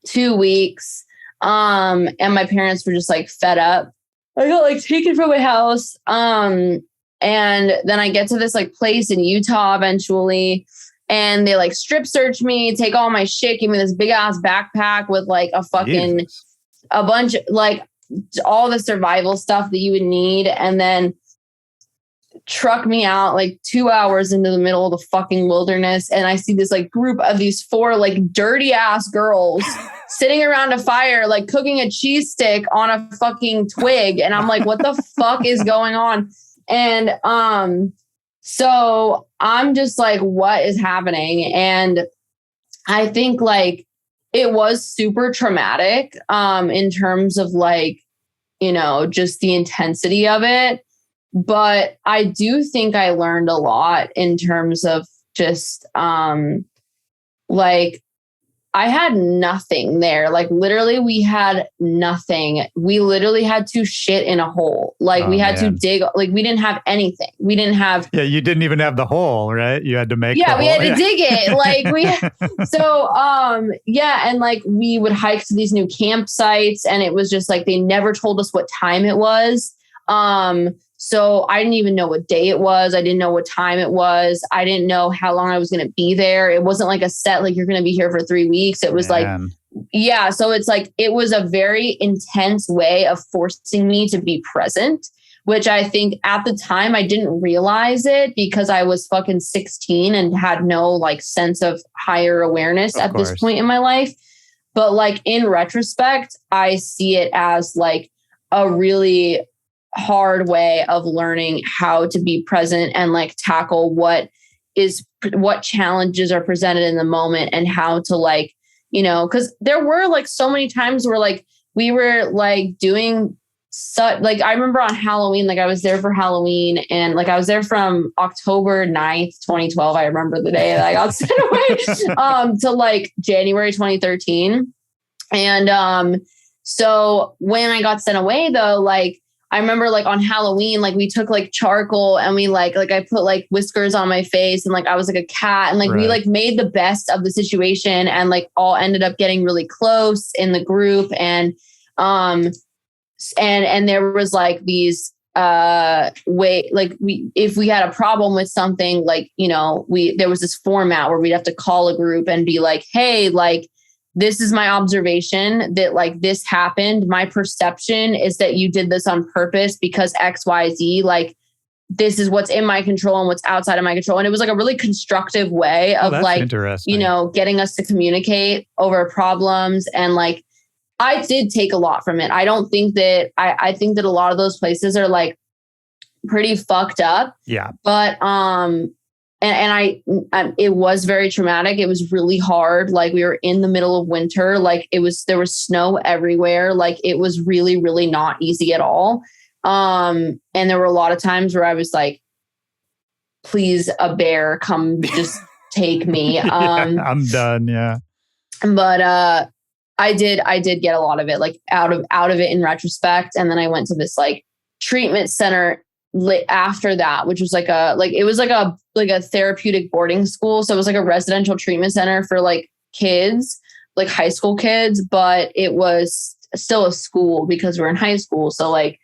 2 weeks. And my parents were just like fed up. I got like taken from my house. And then I get to this like place in Utah eventually. And they like strip search me, take all my shit, give me this big ass backpack with like a fucking a bunch of like all the survival stuff that you would need, and then truck me out like 2 hours into the middle of the fucking wilderness. And I see this like group of these 4 like dirty ass girls sitting around a fire, like cooking a cheese stick on a fucking twig. And I'm like, what the fuck is going on? And so I'm just like, what is happening? And I think like it was super traumatic in terms of like, just the intensity of it. But I do think I learned a lot in terms of just like I had nothing there. Like literally we had nothing. We literally had to shit in a hole. Like we had to dig, like we didn't have anything. We didn't have. Yeah. You didn't even have the hole, right? You had to make. Yeah. We had to dig it. Like yeah. And like we would hike to these new campsites and it was just like, they never told us what time it was. So I didn't even know what day it was. I didn't know what time it was. I didn't know how long I was going to be there. It wasn't like a set, like you're going to be here for 3 weeks. It was like, yeah. So it's like, it was a very intense way of forcing me to be present, which I think at the time I didn't realize it because I was fucking 16 and had no like sense of higher awareness at this point in my life. But like in retrospect, I see it as like a really hard way of learning how to be present and like tackle what challenges are presented in the moment and how to like, because there were like so many times where like we were like doing so like I remember on Halloween, like I was there for Halloween, and like I was there from October 9th, 2012. I remember the day that I got sent away to like January 2013. And so when I got sent away though, like I remember like on Halloween, like we took like charcoal and we like I put like whiskers on my face and like I was like a cat, and like we like made the best of the situation, and like all ended up getting really close in the group. And there was like these way, like if we had a problem with something, like, you know, there was this format where we'd have to call a group and be like, hey, like, this is my observation that like this happened. My perception is that you did this on purpose because XYZ, like this is what's in my control and what's outside of my control. And it was like a really constructive way of like, you know, getting us to communicate over problems. And like, I did take a lot from it. I don't think that I think that a lot of those places are like pretty fucked up. Yeah. But it was very traumatic. It was really hard. Like we were in the middle of winter. Like there was snow everywhere. Like it was really, really not easy at all. And there were a lot of times where I was like, please, a bear, come just take me. I'm done. Yeah. But I did get a lot of it, like out of it in retrospect. And then I went to this like treatment center after that, which was it was like a therapeutic boarding school. So it was like a residential treatment center for like kids, like high school kids, but it was still a school because we're in high school. So like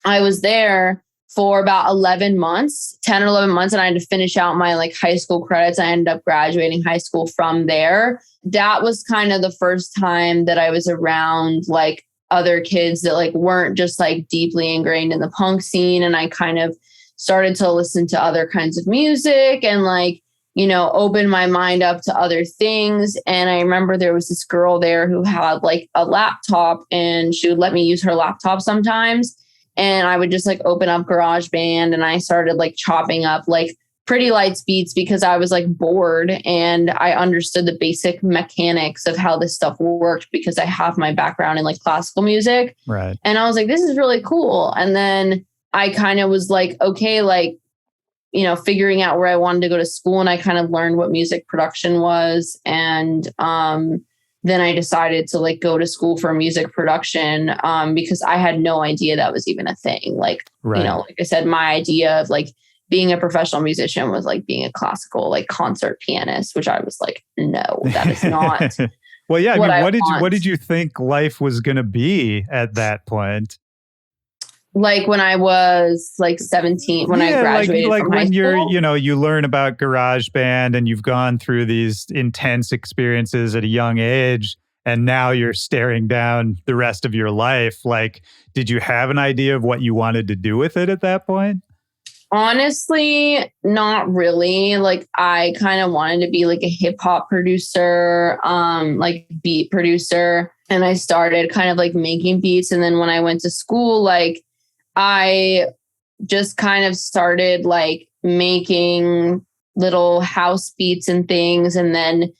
I was there for about 10 or 11 months. And I had to finish out my like high school credits. I ended up graduating high school from there. That was kind of the first time that I was around like other kids that like weren't just like deeply ingrained in the punk scene. And I kind of started to listen to other kinds of music and like, you know, open my mind up to other things. And I remember there was this girl there who had like a laptop, and she would let me use her laptop sometimes. And I would just like open up GarageBand, and I started like chopping up like Pretty Lights beats because I was like bored and I understood the basic mechanics of how this stuff worked because I have my background in like classical music. Right. And I was like, this is really cool. And then I kind of was like, okay, like, you know, figuring out where I wanted to go to school, and I kind of learned what music production was. And then I decided to like go to school for music production because I had no idea that was even a thing. Like, you know, like I said, my idea of like being a professional musician was like being a classical like concert pianist, which I was like, no, that is not. Well, yeah. I mean, what did you think life was going to be at that point? Like when I was like 17, when I graduated like from when high you're, school? you know, you learn about GarageBand and you've gone through these intense experiences at a young age, and now you're staring down the rest of your life. Like, did you have an idea of what you wanted to do with it at that point? Honestly, not really. Like I kind of wanted to be like a hip hop producer, like beat producer. And I started kind of like making beats. And then when I went to school, like I just kind of started like making little house beats and things. And then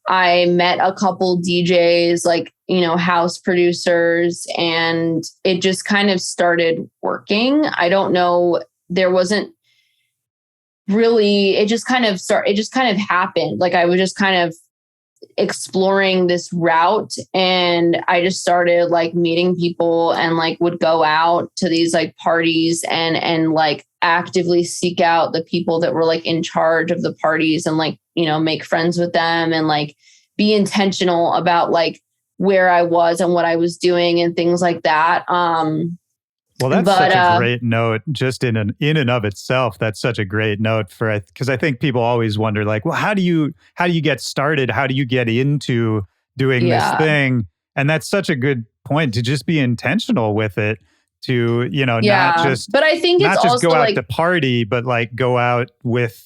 I met a couple DJs, like, you know, house producers, and it just kind of started working. I don't know. There wasn't really, it just kind of happened. Like I was just kind of exploring this route, and I just started like meeting people and like would go out to these like parties and like actively seek out the people that were like in charge of the parties and like, you know, make friends with them and like be intentional about like where I was and what I was doing and things like that. Well, that's such a great note just in and of itself. That's such a great note because I think people always wonder like, well, how do you get started? How do you get into doing this thing? And that's such a good point, to just be intentional with it, to, you know, not just, but I think not it's just also go out like, to party, but like go out with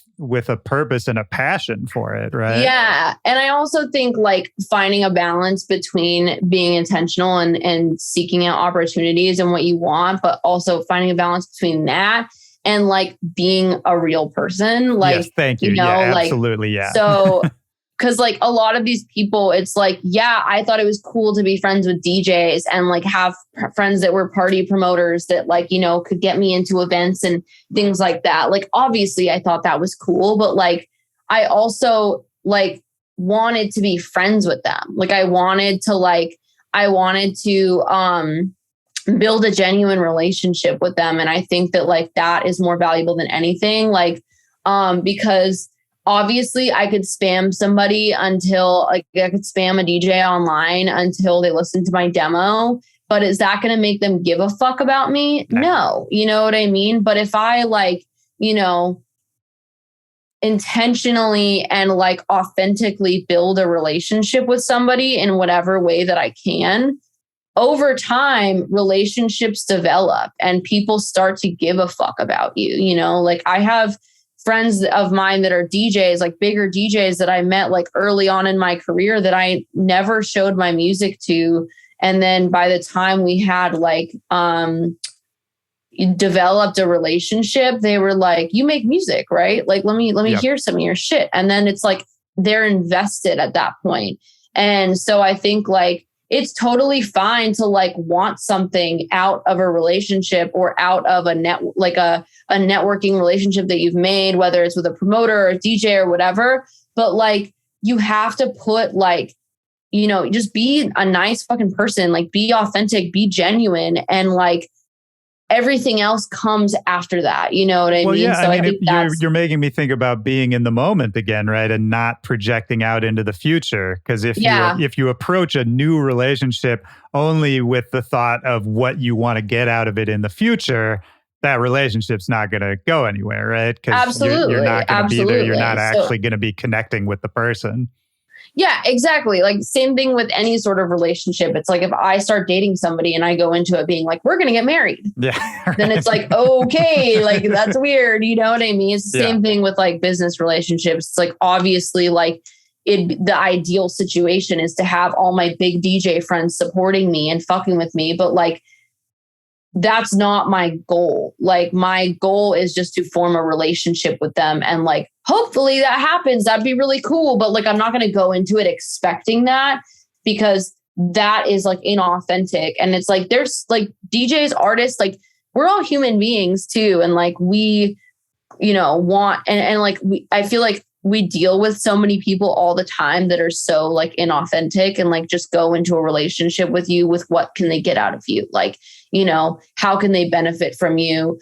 a purpose and a passion for it. Right. Yeah. And I also think like finding a balance between being intentional and seeking out opportunities and what you want, but also finding a balance between that and like being a real person. Like, yes, thank you. You know, yeah, like, absolutely. Yeah. So Cause like a lot of these people, it's like, yeah, I thought it was cool to be friends with DJs and like have friends that were party promoters that like, you know, could get me into events and things like that. Like, obviously I thought that was cool, but like, I also like wanted to be friends with them. Like I wanted to build a genuine relationship with them. And I think that like that is more valuable than anything. Like, because obviously I could spam somebody until like I could spam a DJ online until they listen to my demo. But is that going to make them give a fuck about me? No. You know what I mean? But if I like, you know, intentionally and like authentically build a relationship with somebody in whatever way that I can, over time, relationships develop and people start to give a fuck about you. You know, like I have friends of mine that are DJs, like bigger DJs that I met like early on in my career that I never showed my music to. And then by the time we had like, developed a relationship, they were like, you make music, right? Like, let me hear some of your shit. And then it's like, they're invested at that point. And so I think like, it's totally fine to like want something out of a relationship or out of a networking relationship that you've made, whether it's with a promoter or a DJ or whatever. But like, you have to put like, you know, just be a nice fucking person, like be authentic, be genuine. And like, everything else comes after that. You know what I mean? Yeah, So I mean, think you're making me think about being in the moment again, right? And not projecting out into the future. Because if you approach a new relationship only with the thought of what you want to get out of it in the future, that relationship's not going to go anywhere, right? Because you're not going to be there. You're not actually going to be connecting with the person. Yeah, exactly. Like same thing with any sort of relationship. It's like if I start dating somebody and I go into it being like, we're going to get married. Yeah. Right. Then it's like, okay, like that's weird. You know what I mean? It's the same thing with like business relationships. It's like, obviously like the ideal situation is to have all my big DJ friends supporting me and fucking with me. But like, that's not my goal. Like my goal is just to form a relationship with them. And like, hopefully that happens. That'd be really cool. But like, I'm not going to go into it expecting that because that is like inauthentic. And it's like, there's like DJs, artists, like we're all human beings too. And like, we, you know, want, and like, I feel like we deal with so many people all the time that are so like inauthentic and like just go into a relationship with you with what can they get out of you? Like, you know, how can they benefit from you?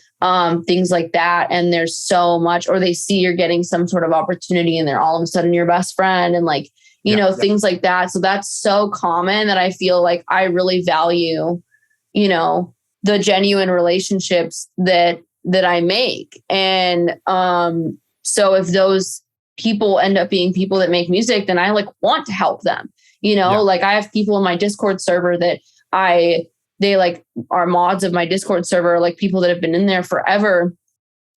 Things like that. And there's so much, or they see you're getting some sort of opportunity and they're all of a sudden your best friend and like, you know, things like that. So that's so common that I feel like I really value, you know, the genuine relationships that I make. And so if those people end up being people that make music, then I like want to help them, you know, like I have people in my Discord server that they like are mods of my Discord server, like people that have been in there forever.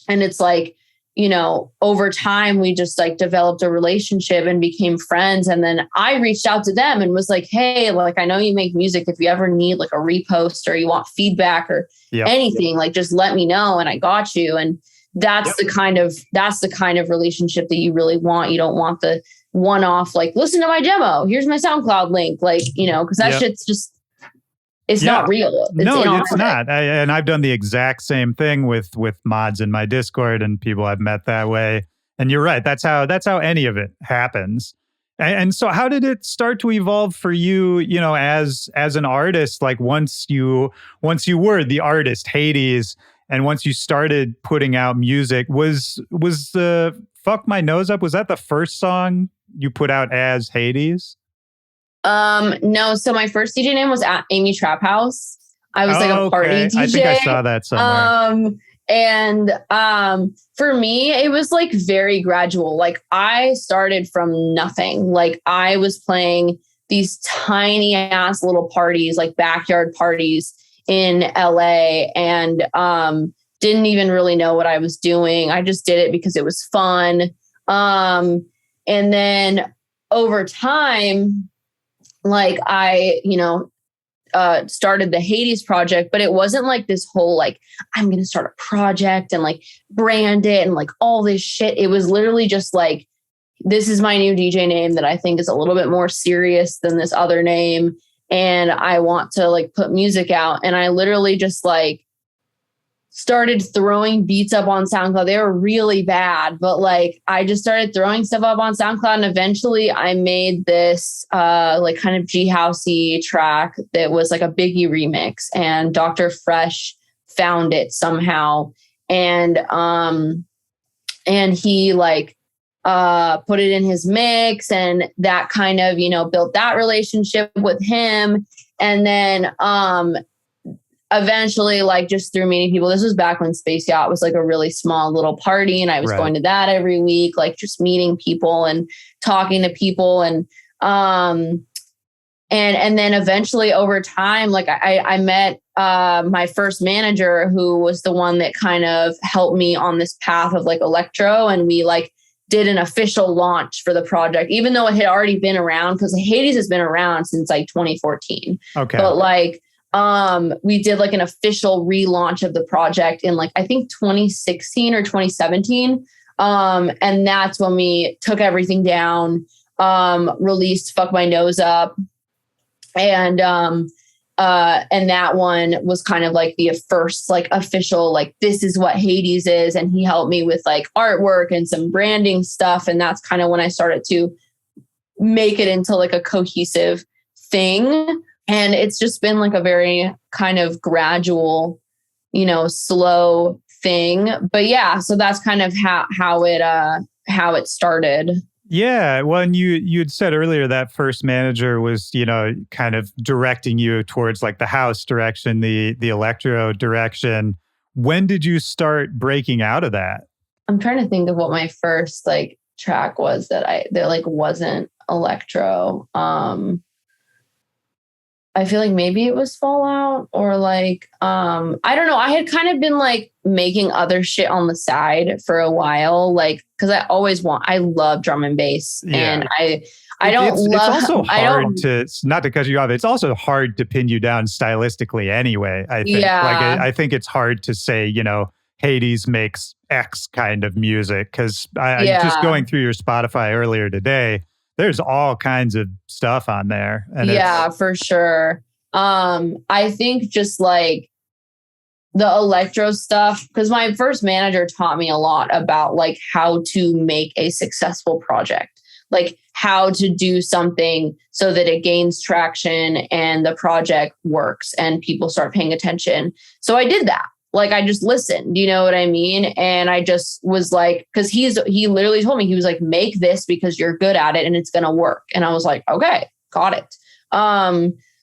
And it's like, you know, over time, we just like developed a relationship and became friends. And then I reached out to them and was like, hey, like, I know you make music. If you ever need like a repost or you want feedback or anything, like just let me know. And I got you. And that's the kind of relationship that you really want. You don't want the one-off, like, listen to my demo. Here's my SoundCloud link. Like, you know, because that shit's just, it's not real. It's not. And I've done the exact same thing with mods in my Discord and people I've met that way. And you're right. That's how any of it happens. And so how did it start to evolve for you, you know, as an artist? Like once you were the artist, HVDES, and once you started putting out music, was the Fuck My Nose Up, was that the first song you put out as HVDES? No. So my first DJ name was at Amy Trap House. I was like a party DJ. I think I saw that somewhere. For me, it was like very gradual. Like I started from nothing. Like I was playing these tiny ass little parties, like backyard parties in LA, and didn't even really know what I was doing. I just did it because it was fun. And then over time, like I, you know, started the HVDES project, but it wasn't like this whole, like, I'm going to start a project and like brand it and like all this shit. It was literally just like, this is my new DJ name that I think is a little bit more serious than this other name. And I want to like put music out. And I literally just like started throwing beats up on SoundCloud. They were really bad, but like I just started throwing stuff up on SoundCloud, and eventually I made this like kind of G housey track that was like a Biggie remix, and Dr. Fresh found it somehow, and he like put it in his mix, and that kind of, you know, built that relationship with him. And then eventually, like just through meeting people, this was back when Space Yacht was like a really small little party, and I was going to that every week, like just meeting people and talking to people. And then eventually over time, like I met my first manager, who was the one that kind of helped me on this path of like electro. And we like did an official launch for the project, even though it had already been around, because HVDES has been around since like 2014. Okay. But like, we did like an official relaunch of the project in like, I think 2016 or 2017. And that's when we took everything down, released Fuck My Nose Up. And that one was kind of like the first like official, like, this is what HVDES is. And he helped me with like artwork and some branding stuff. And that's kind of when I started to make it into like a cohesive thing. And it's just been like a very kind of gradual, you know, slow thing. But yeah, so that's kind of how it started. Yeah. Well, and you'd said earlier that first manager was, you know, kind of directing you towards like the house direction, the electro direction. When did you start breaking out of that? I'm trying to think of what my first like track was that like wasn't electro. I feel like maybe it was Fallout, or like, I don't know. I had kind of been like making other shit on the side for a while, like, cause I love drum and bass, and it's also hard to, not to cut you off, it's also hard to pin you down stylistically anyway, I think. Yeah. Like, I think it's hard to say, you know, HVDES makes X kind of music, cause I just going through your Spotify earlier today, there's all kinds of stuff on there. And yeah, for sure. I think just like the electro stuff, because my first manager taught me a lot about like how to make a successful project, like how to do something so that it gains traction and the project works and people start paying attention. So I did that. Like, I just listened, you know what I mean? And I just was like, because he literally told me, he was like, make this because you're good at it and it's going to work. And I was like, okay, got it.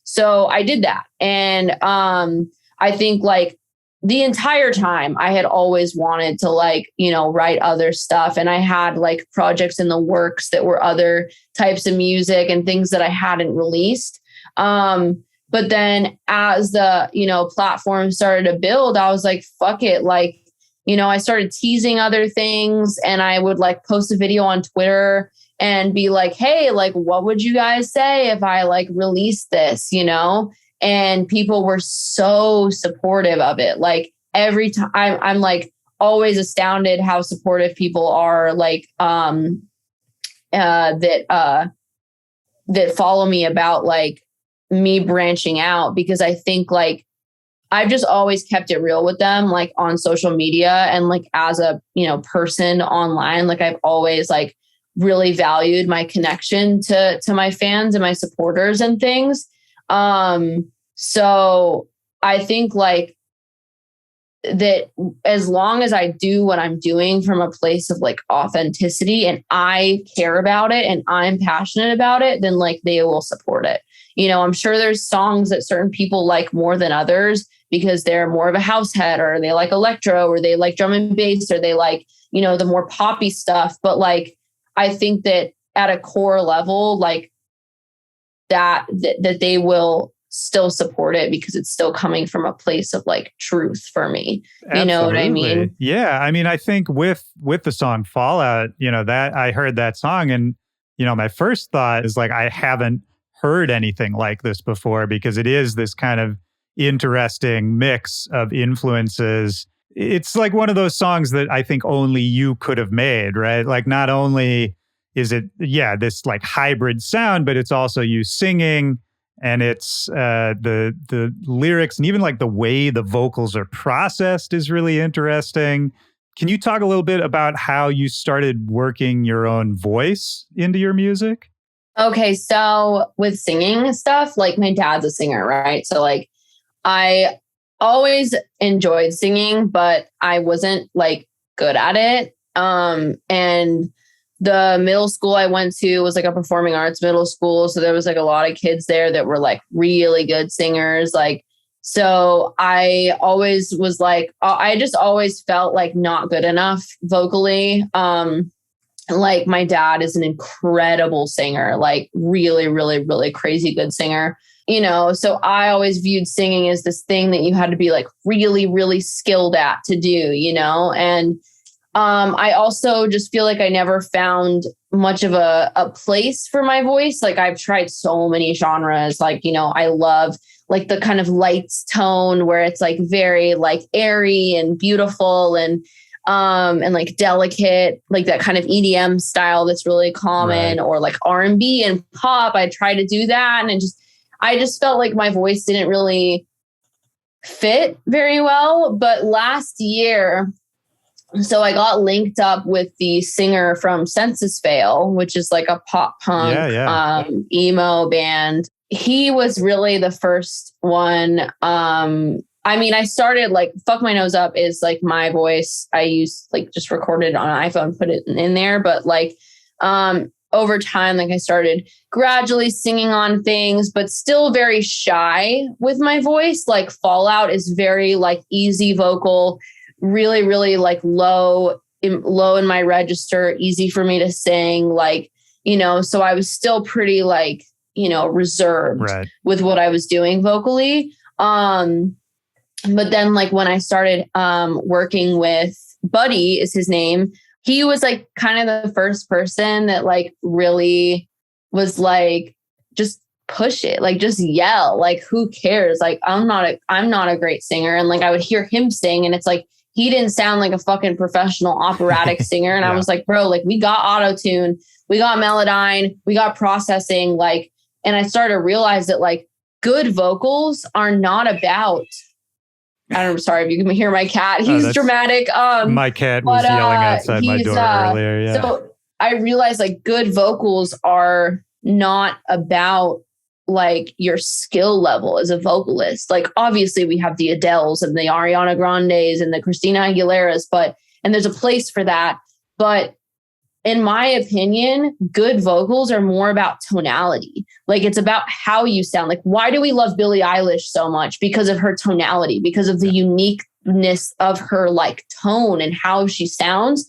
So I did that. And I think like the entire time I had always wanted to like, you know, write other stuff. And I had like projects in the works that were other types of music and things that I hadn't released. But then as the, you know, platform started to build, I was like, fuck it. Like, you know, I started teasing other things, and I would like post a video on Twitter and be like, hey, like, what would you guys say if I like released this, you know? And people were so supportive of it. Like every time I'm like always astounded how supportive people are, like, that follow me about like me branching out, because I think like I've just always kept it real with them, like on social media and like as a, you know, person online. Like I've always like really valued my connection to my fans and my supporters and things. So I think like that as long as I do what I'm doing from a place of like authenticity and I care about it and I'm passionate about it, then like they will support it. You know, I'm sure there's songs that certain people like more than others because they're more of a house head, or they like electro, or they like drum and bass, or they like, you know, the more poppy stuff. But like, I think that at a core level, like that they will still support it because it's still coming from a place of like truth for me. You know what I mean? Yeah. I mean, I think with the song Fallout, you know, that I heard that song and, you know, my first thought is like, I haven't heard anything like this before, because it is this kind of interesting mix of influences. It's like one of those songs that I think only you could have made, right? Like not only is it, yeah, this like hybrid sound, but it's also you singing, and it's the lyrics and even like the way the vocals are processed is really interesting. Can you talk a little bit about how you started working your own voice into your music? Okay, so with singing and stuff, like my dad's a singer, right? So like I always enjoyed singing, but I wasn't like good at it. And the middle school I went to was like a performing arts middle school. So there was like a lot of kids there that were like really good singers. Like, so I always was like, I just always felt like not good enough vocally. Like my dad is an incredible singer, like really, really, really crazy good singer. So I always viewed singing as this thing that you had to be like really, really skilled at to do. And I also just feel like I never found much of a place for my voice. Like I've tried so many genres, like, I love like the kind of lights tone where it's like very like airy and beautiful and like delicate, like that kind of EDM style that's really common, right. Or like R&B and pop. I tried to do that, and I just felt like my voice didn't really fit very well. But last year, so I got linked up with the singer from Census Fail, which is like a pop punk emo band. He was really the first one. I started like Fuck My Nose Up is like my voice. I used like just recorded on an iPhone, put it in there. But like over time, like I started gradually singing on things, but still very shy with my voice. Like Fallout is very like easy vocal, really, really like low in my register, easy for me to sing. Like, so I was still pretty like, reserved with what I was doing vocally. But then like when I started working with Buddy is his name, he was like kind of the first person that like really was like, just push it, like just yell, like who cares? Like I'm not a great singer. And like I would hear him sing and it's like he didn't sound like a fucking professional operatic singer. And I was like, bro, like we got auto-tune, we got Melodyne, we got processing, like, and I started to realize that like good vocals are not about, I'm sorry if you can hear my cat. He's dramatic. My cat was yelling outside my door earlier. Yeah. So I realized like good vocals are not about like your skill level as a vocalist. Like obviously we have the Adeles and the Ariana Grandes and the Christina Aguileras, and there's a place for that. But in my opinion, good vocals are more about tonality. Like it's about how you sound. Like why do we love Billie Eilish so much? Because of her tonality, because of the uniqueness of her like tone and how she sounds,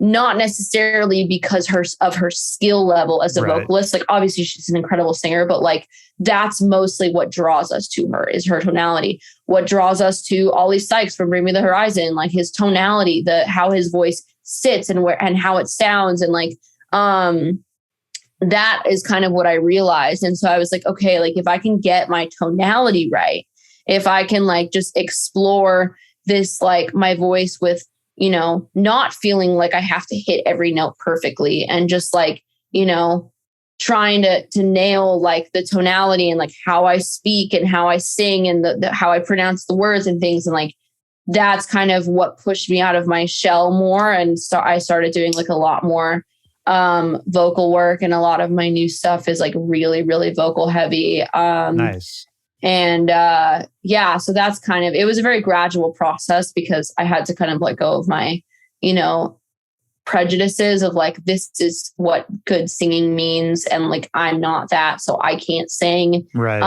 not necessarily because of her skill level as a vocalist. Like obviously she's an incredible singer, but like that's mostly what draws us to her is her tonality. What draws us to Ollie Sykes from Bring Me the Horizon, like his tonality, how his voice sits and how it sounds. And like, that is kind of what I realized. And so I was like, okay, like if I can get my tonality right, if I can like just explore this, like my voice with, not feeling like I have to hit every note perfectly and just like, trying to nail like the tonality and like how I speak and how I sing and the how I pronounce the words and things. And like, that's kind of what pushed me out of my shell more. And so I started doing like a lot more vocal work, and a lot of my new stuff is like really, really vocal heavy. Nice. And so that's kind of, it was a very gradual process because I had to kind of let go of my, prejudices of like, this is what good singing means. And like, I'm not that, so I can't sing. Right.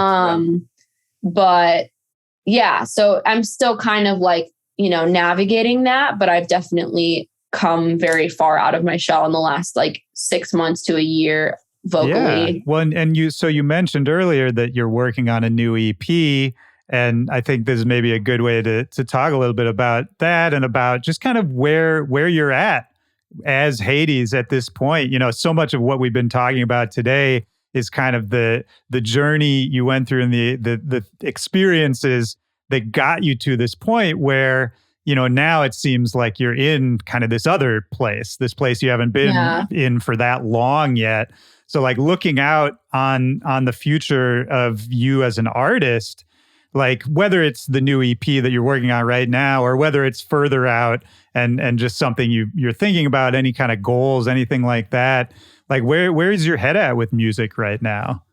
But yeah, so I'm still kind of like, navigating that, but I've definitely come very far out of my shell in the last like 6 months to a year vocally. Yeah. Well, and you mentioned earlier that you're working on a new EP, and I think this is maybe a good way to talk a little bit about that and about just kind of where you're at as HVDES at this point. So much of what we've been talking about today is kind of the journey you went through and the experiences that got you to this point where, now it seems like you're in kind of this place you haven't been in for that long yet. So like looking out on the future of you as an artist, like whether it's the new EP that you're working on right now, or whether it's further out and just something you're thinking about, any kind of goals, anything like that, like where's your head at with music right now?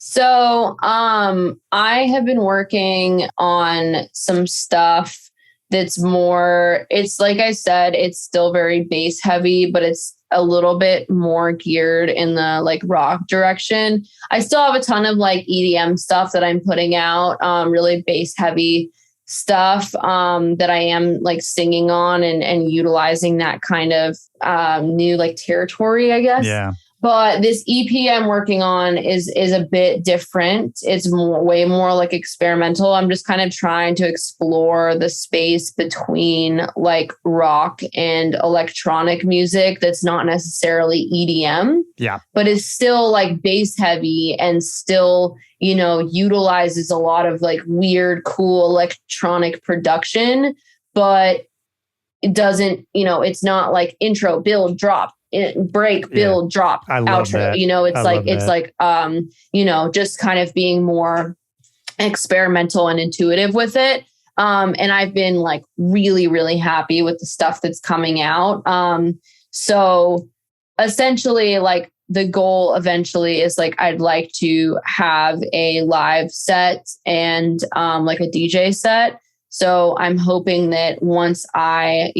So, I have been working on some stuff that's more, it's like I said, it's still very bass heavy, but it's a little bit more geared in the like rock direction. I still have a ton of like EDM stuff that I'm putting out, really bass heavy stuff, that I am like singing on and utilizing that kind of, new like territory, I guess. Yeah. But this EP I'm working on is a bit different. It's way more like experimental. I'm just kind of trying to explore the space between like rock and electronic music that's not necessarily EDM. Yeah. But it's still like bass heavy and still, utilizes a lot of like weird, cool electronic production, but it doesn't, it's not like intro, build, drop, break, build, drop, outro. That. Just kind of being more experimental and intuitive with it. And I've been like really, really happy with the stuff that's coming out. So essentially like the goal eventually is like, I'd like to have a live set and like a DJ set. So I'm hoping that once I,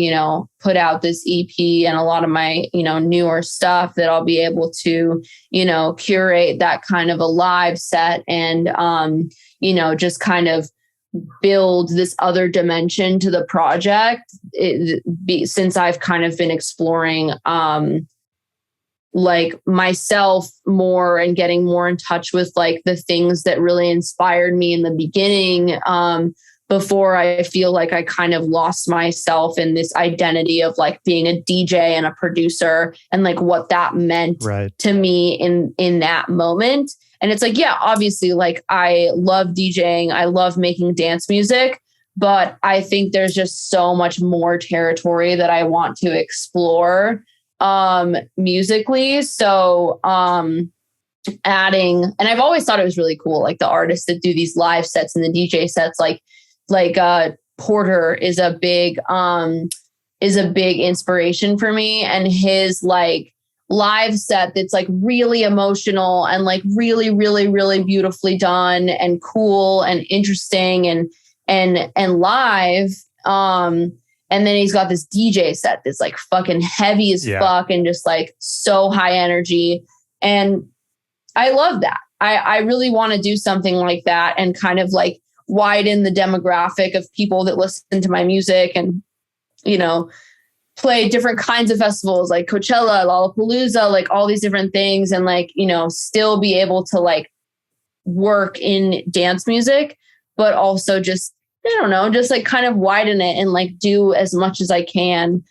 put out this EP and a lot of my, newer stuff, that I'll be able to, curate that kind of a live set and, just kind of build this other dimension to the project. Since I've kind of been exploring, like myself more and getting more in touch with like the things that really inspired me in the beginning, before I feel like I kind of lost myself in this identity of like being a DJ and a producer and like what that meant to me in that moment. And it's like, yeah, obviously like I love DJing. I love making dance music, but I think there's just so much more territory that I want to explore, musically. So, adding, and I've always thought it was really cool, like the artists that do these live sets and the DJ sets, like Porter is a big inspiration for me, and his like live set that's like really emotional and like really, really, really beautifully done and cool and interesting and live. And then he's got this DJ set that's like fucking heavy as fuck and just like so high energy. And I love that. I really want to do something like that and kind of like widen the demographic of people that listen to my music and, play different kinds of festivals like Coachella, Lollapalooza, like all these different things. And like, still be able to like work in dance music, but also just, I don't know, just like kind of widen it and like do as much as I can.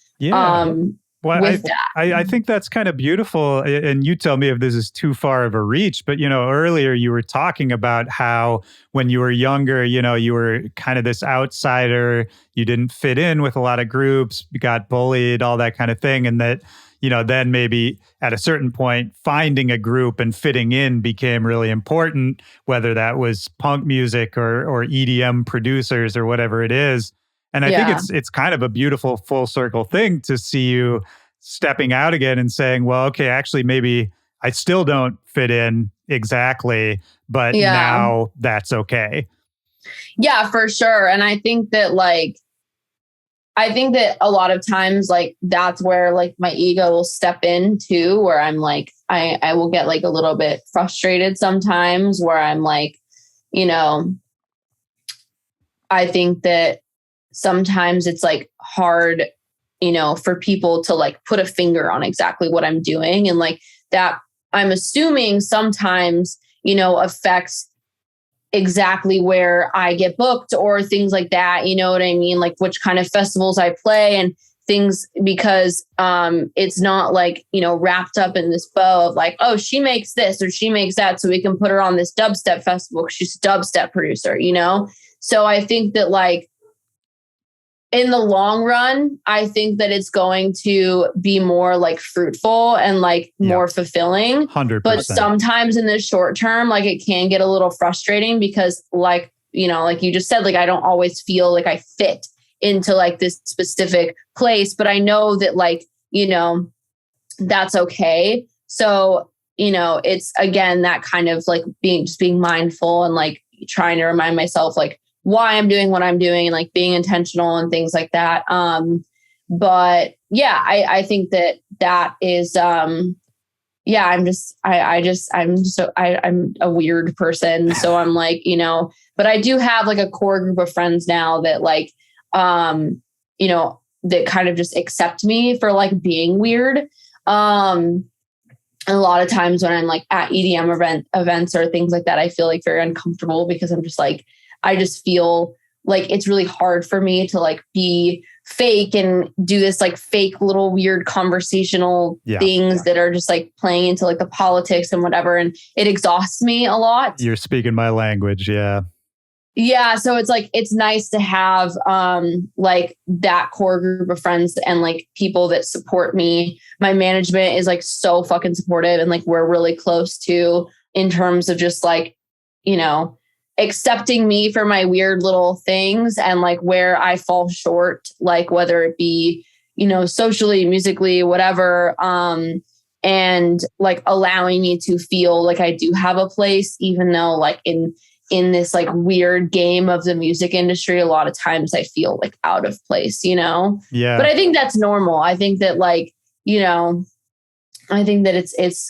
Well, with that. I think that's kind of beautiful. And you tell me if this is too far of a reach, but, earlier you were talking about how when you were younger, you were kind of this outsider, you didn't fit in with a lot of groups, you got bullied, all that kind of thing. And that, then maybe at a certain point, finding a group and fitting in became really important, whether that was punk music or EDM producers or whatever it is. And I think it's kind of a beautiful full circle thing to see you stepping out again and saying, well, okay, actually, maybe I still don't fit in exactly, but now that's okay. Yeah, for sure. And I think that a lot of times, like, that's where like my ego will step in too, where I'm like, I will get like a little bit frustrated sometimes where I'm like, I think that sometimes it's like hard, for people to like put a finger on exactly what I'm doing. And like that, I'm assuming sometimes, affects exactly where I get booked or things like that. You know what I mean? Like which kind of festivals I play and things, because it's not like, wrapped up in this bow of like, oh, she makes this or she makes that, so we can put her on this dubstep festival because she's a dubstep producer, So I think that like, in the long run, I think that it's going to be more like fruitful and like more fulfilling. 100%. But sometimes in the short term, like it can get a little frustrating because like, you know, like you just said, like I don't always feel like I fit into like this specific place, but I know that like, you know, that's okay. So, you know, it's again, that kind of like being mindful and like trying to remind myself like why I'm doing what I'm doing and like being intentional and things like that. But yeah, I think that is, yeah, I'm a weird person. So I'm like, you know, but I do have like a core group of friends now that like, you know, that kind of just accept me for like being weird. A lot of times when I'm like at EDM events or things like that, I feel like very uncomfortable because I'm just like, I just feel like it's really hard for me to like be fake and do this like fake little weird conversational things that are just like playing into like the politics and whatever. And it exhausts me a lot. You're speaking my language. Yeah. Yeah. So it's like, it's nice to have like that core group of friends and like people that support me. My management is like so fucking supportive and like we're really close to in terms of just like, you know, accepting me for my weird little things and like where I fall short, like whether it be, you know, socially, musically, whatever. And like allowing me to feel like I do have a place, even though like in this like weird game of the music industry, a lot of times I feel like out of place, you know? Yeah. But I think that's normal. I think that like, you know, I think that it's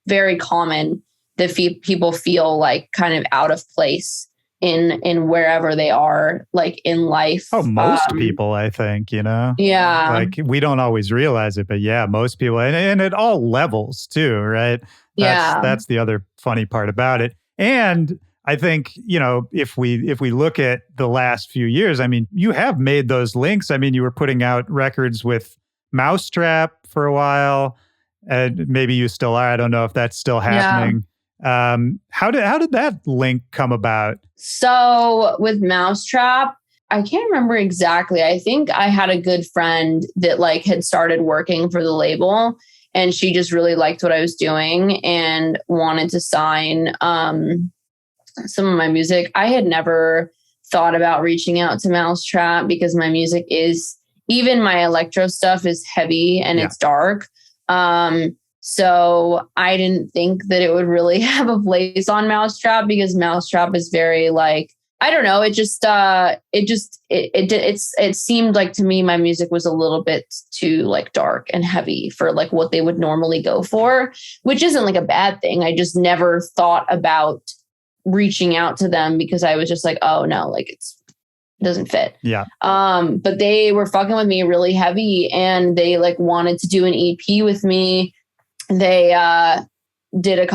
very common that people feel like kind of out of place in wherever they are, like in life. Oh, most people, I think, you know? Yeah. Like we don't always realize it, but yeah, most people, and at all levels too, right? That's the other funny part about it. And I think, you know, if we look at the last few years, I mean, you have made those links. I mean, you were putting out records with Mousetrap for a while, and maybe you still are. I don't know if that's still happening. How did that link come about? So with Mousetrap, I can't remember exactly. I think I had a good friend that like had started working for the label and she just really liked what I was doing and wanted to sign some of my music. I had never thought about reaching out to Mousetrap because my music is, even my electro stuff is heavy and it's dark. So I didn't think that it would really have a place on Mousetrap because Mousetrap is very like, I don't know. It seemed like to me, my music was a little bit too like dark and heavy for like what they would normally go for, which isn't like a bad thing. I just never thought about reaching out to them because I was just like, oh no, like it doesn't fit. Yeah. But they were fucking with me really heavy and they like wanted to do an EP with me. They did I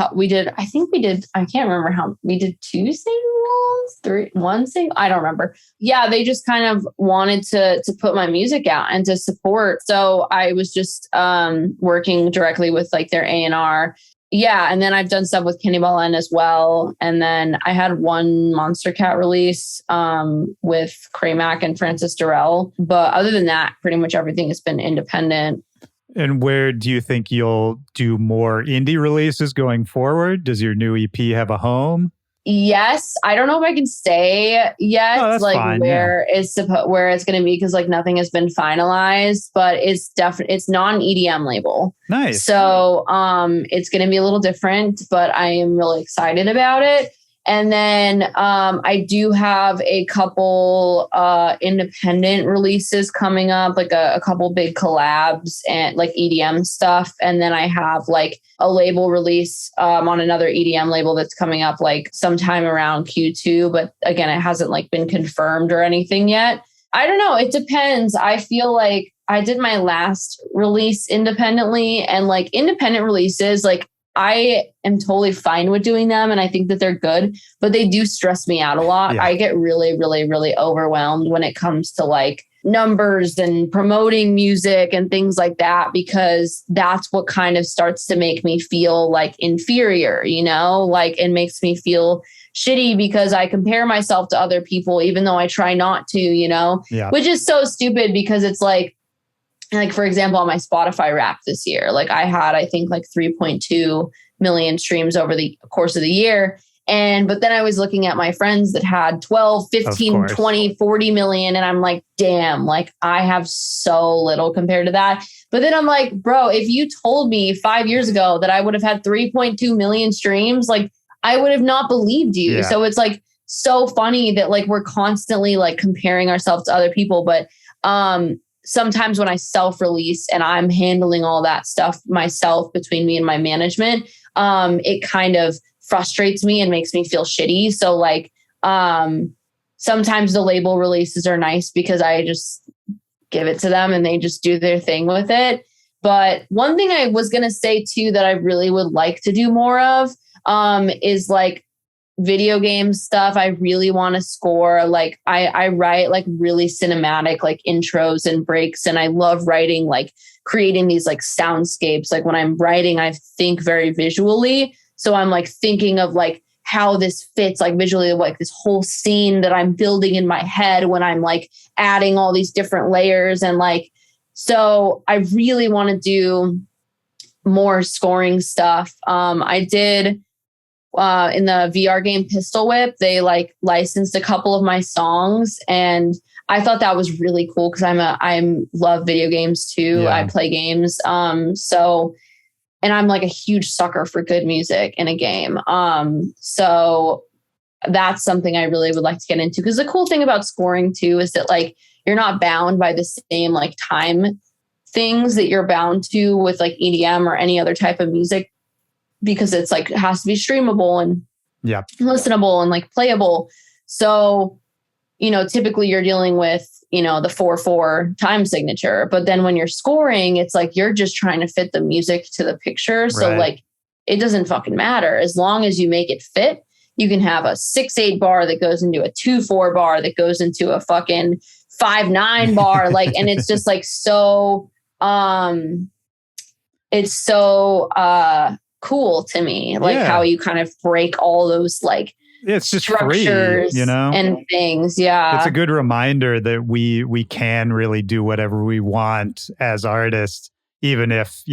can't remember how we did 2 singles, 1 single. I don't remember. Yeah. They just kind of wanted to put my music out and to support. So I was just working directly with like their A&R. Yeah. And then I've done stuff with Kenny Ballin as well. And then I had one Monster Cat release with Craymac and Francis Durrell. But other than that, pretty much everything has been independent. And where do you think you'll do more indie releases going forward? Does your new EP have a home? Yes. I don't know if I can say yet, that's like fine, where it's going to be, because like nothing has been finalized, but it's non-EDM label. Nice. So it's going to be a little different, but I am really excited about it. And then I do have a couple independent releases coming up, like a couple big collabs and like EDM stuff. And then I have like a label release on another EDM label that's coming up like sometime around Q2. But again, it hasn't like been confirmed or anything yet. I don't know. It depends. I feel like I did my last release independently, and like independent releases, like I am totally fine with doing them and I think that they're good, but they do stress me out a lot. Yeah. I get really, really, really overwhelmed when it comes to like numbers and promoting music and things like that, because that's what kind of starts to make me feel like inferior, like it makes me feel shitty because I compare myself to other people, even though I try not to, Yeah. which is so stupid because it's like, for example, on my Spotify Wrapped this year, like I had, I think like 3.2 million streams over the course of the year. But then I was looking at my friends that had 12, 15, 20, 40 million. And I'm like, damn, like I have so little compared to that. But then I'm like, bro, if you told me 5 years ago that I would have had 3.2 million streams, like I would have not believed you. Yeah. So it's like so funny that like we're constantly like comparing ourselves to other people. But sometimes when I self-release and I'm handling all that stuff myself between me and my management, it kind of frustrates me and makes me feel shitty. So like sometimes the label releases are nice because I just give it to them and they just do their thing with it. But one thing I was going to say too that I really would like to do more of is like video game stuff. I really want to score. Like I write like really cinematic like intros and breaks, and I love writing, like creating these like soundscapes. Like when I'm writing, I think very visually. So I'm like thinking of like how this fits like visually, like this whole scene that I'm building in my head when I'm like adding all these different layers. And like, so I really want to do more scoring stuff. I did in the VR game Pistol Whip, they like licensed a couple of my songs, and I thought that was really cool because I love video games too. Yeah. I play games. And I'm like a huge sucker for good music in a game. So that's something I really would like to get into, because the cool thing about scoring too is that like you're not bound by the same like time things that you're bound to with like EDM or any other type of music, because it's like it has to be streamable and listenable and like playable. So, typically you're dealing with, the 4/4 time signature. But then when you're scoring, it's like you're just trying to fit the music to the picture. So like it doesn't fucking matter. As long as you make it fit, you can have a 6/8 bar that goes into a 2/4 bar that goes into a fucking 5/9 bar. Like, and it's just like so it's so cool to me, like how you kind of break all those like it's just structures free, and things. Yeah. It's a good reminder that we can really do whatever we want as artists, even if,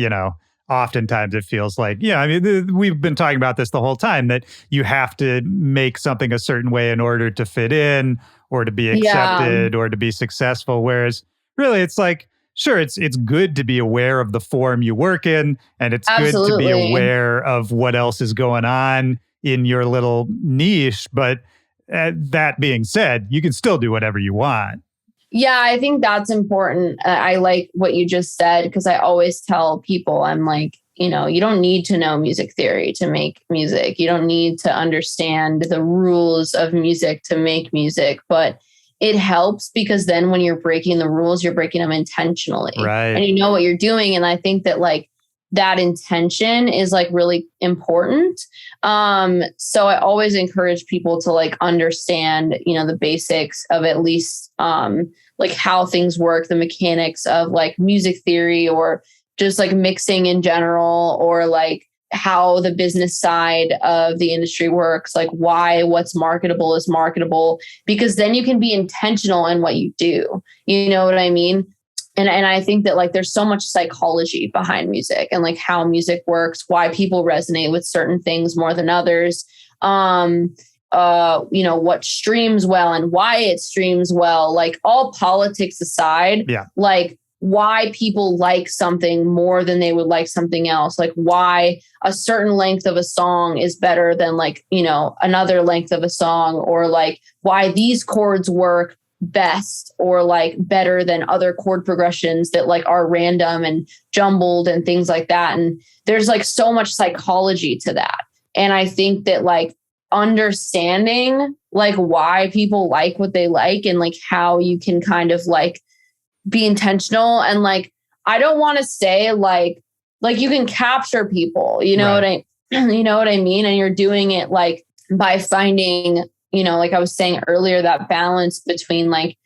oftentimes it feels like, we've been talking about this the whole time, that you have to make something a certain way in order to fit in or to be accepted or to be successful. Whereas really it's like, sure, it's good to be aware of the form you work in, and it's good to be aware of what else is going on in your little niche. But that being said, you can still do whatever you want. Yeah, I think that's important. I like what you just said, because I always tell people, I'm like, you don't need to know music theory to make music. You don't need to understand the rules of music to make music, but it helps because then when you're breaking the rules, you're breaking them intentionally. Right. And you know what you're doing. And I think that like that intention is like really important. So I always encourage people to like understand, the basics of at least like how things work, the mechanics of like music theory, or just like mixing in general, or like how the business side of the industry works, like why what's marketable is marketable, because then you can be intentional in what you do. You know what I mean? And I think that like there's so much psychology behind music and like how music works, why people resonate with certain things more than others. What streams well and why it streams well, like all politics aside, like why people like something more than they would like something else, like why a certain length of a song is better than like, another length of a song, or like why these chords work best or like better than other chord progressions that like are random and jumbled and things like that. And there's like so much psychology to that. And I think that like understanding like why people like what they like and like how you can kind of like be intentional, and like I don't want to say like you can capture people, you know what I mean? And you're doing it like by finding, like I was saying earlier, that balance between like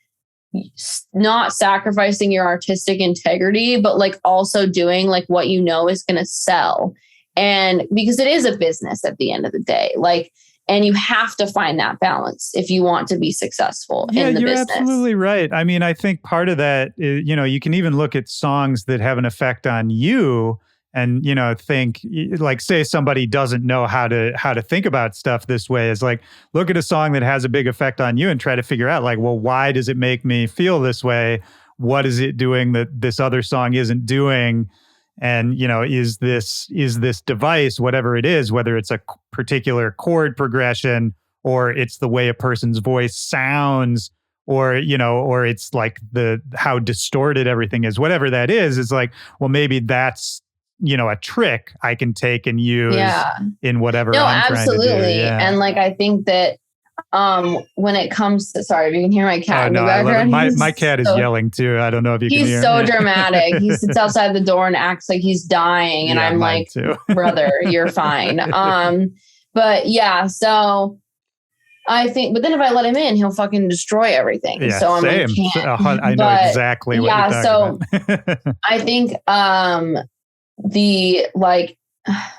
not sacrificing your artistic integrity, but like also doing like what you know is going to sell. And because it is a business at the end of the day, like, and you have to find that balance if you want to be successful in the business. You're absolutely right. I mean, I think part of that is, you can even look at songs that have an effect on you and, think like, say somebody doesn't know how to think about stuff this way, is like, look at a song that has a big effect on you and try to figure out like, well, why does it make me feel this way? What is it doing that this other song isn't doing? And, is this device, whatever it is, whether it's a particular chord progression or it's the way a person's voice sounds, or, or it's like how distorted everything is, whatever that is like, well, maybe that's, a trick I can take and use in whatever I'm trying to do. Yeah. And like, I think that when it comes to, sorry if you can hear my cat in the background. My cat is yelling too. I don't know if you can hear. He's so dramatic. He sits outside the door and acts like he's dying. And I'm like, brother, you're fine. But yeah, so I think, but then if I let him in, he'll fucking destroy everything. Yeah, so I'm same. like, I know exactly what you're talking about. I think the like,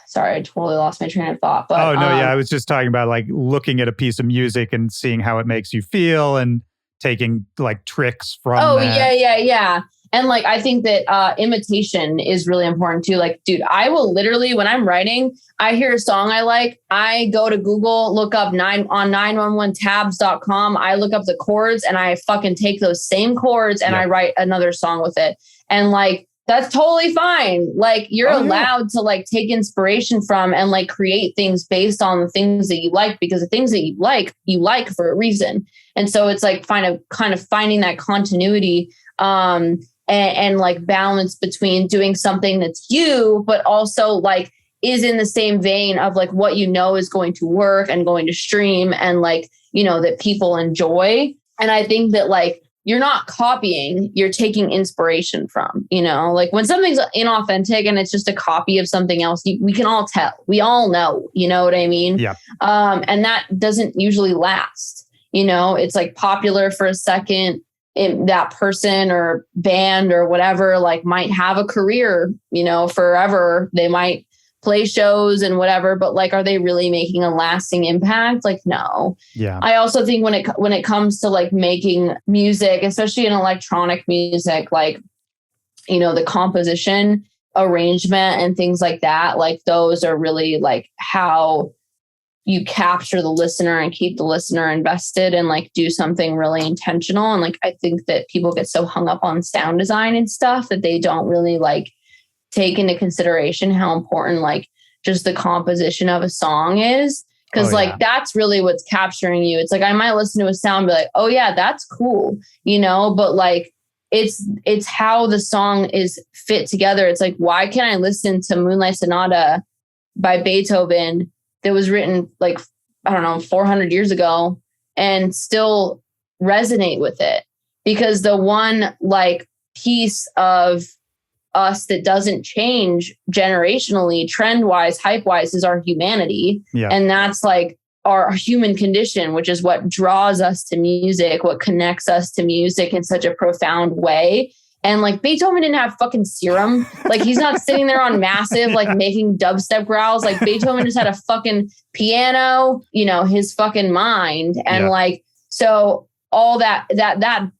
sorry, I totally lost my train of thought. But I was just talking about like looking at a piece of music and seeing how it makes you feel and taking like tricks from that. Yeah. And like, I think that imitation is really important too. Like, dude, I will literally, when I'm writing, I hear a song I like, I go to Google, look up on 911tabs.com. I look up the chords and I fucking take those same chords and I write another song with it. And like, that's totally fine. Like you're allowed to like take inspiration from and like create things based on the things that you like, because the things that you like for a reason. And so it's like kind of finding that continuity and like balance between doing something that's you, but also like is in the same vein of like what is going to work and going to stream and like, that people enjoy. And I think that like, you're not copying, you're taking inspiration from, like when something's inauthentic and it's just a copy of something else, we can all tell, we all know, you know what I mean? Yeah. And that doesn't usually last, it's like popular for a second. That person or band or whatever, like might have a career, forever. They might play shows and whatever, but like, are they really making a lasting impact? Like, no. Yeah. I also think when it comes to like making music, especially in electronic music, like, the composition, arrangement and things like that, like those are really like how you capture the listener and keep the listener invested and like do something really intentional. And like, I think that people get so hung up on sound design and stuff that they don't really like take into consideration how important like just the composition of a song is. Cause that's really what's capturing you. It's like, I might listen to a sound and be like, oh yeah, that's cool. But like, it's how the song is fit together. It's like, why can't I listen to Moonlight Sonata by Beethoven that was written like, I don't know, 400 years ago and still resonate with it? Because the one like piece of us that doesn't change generationally, trend wise, hype wise, is our humanity. Yeah. And that's like our human condition, which is what draws us to music, what connects us to music in such a profound way. And like Beethoven didn't have fucking serum. Like he's not sitting there on massive, like making dubstep growls. Like Beethoven just had a fucking piano, his fucking mind. And like, so all that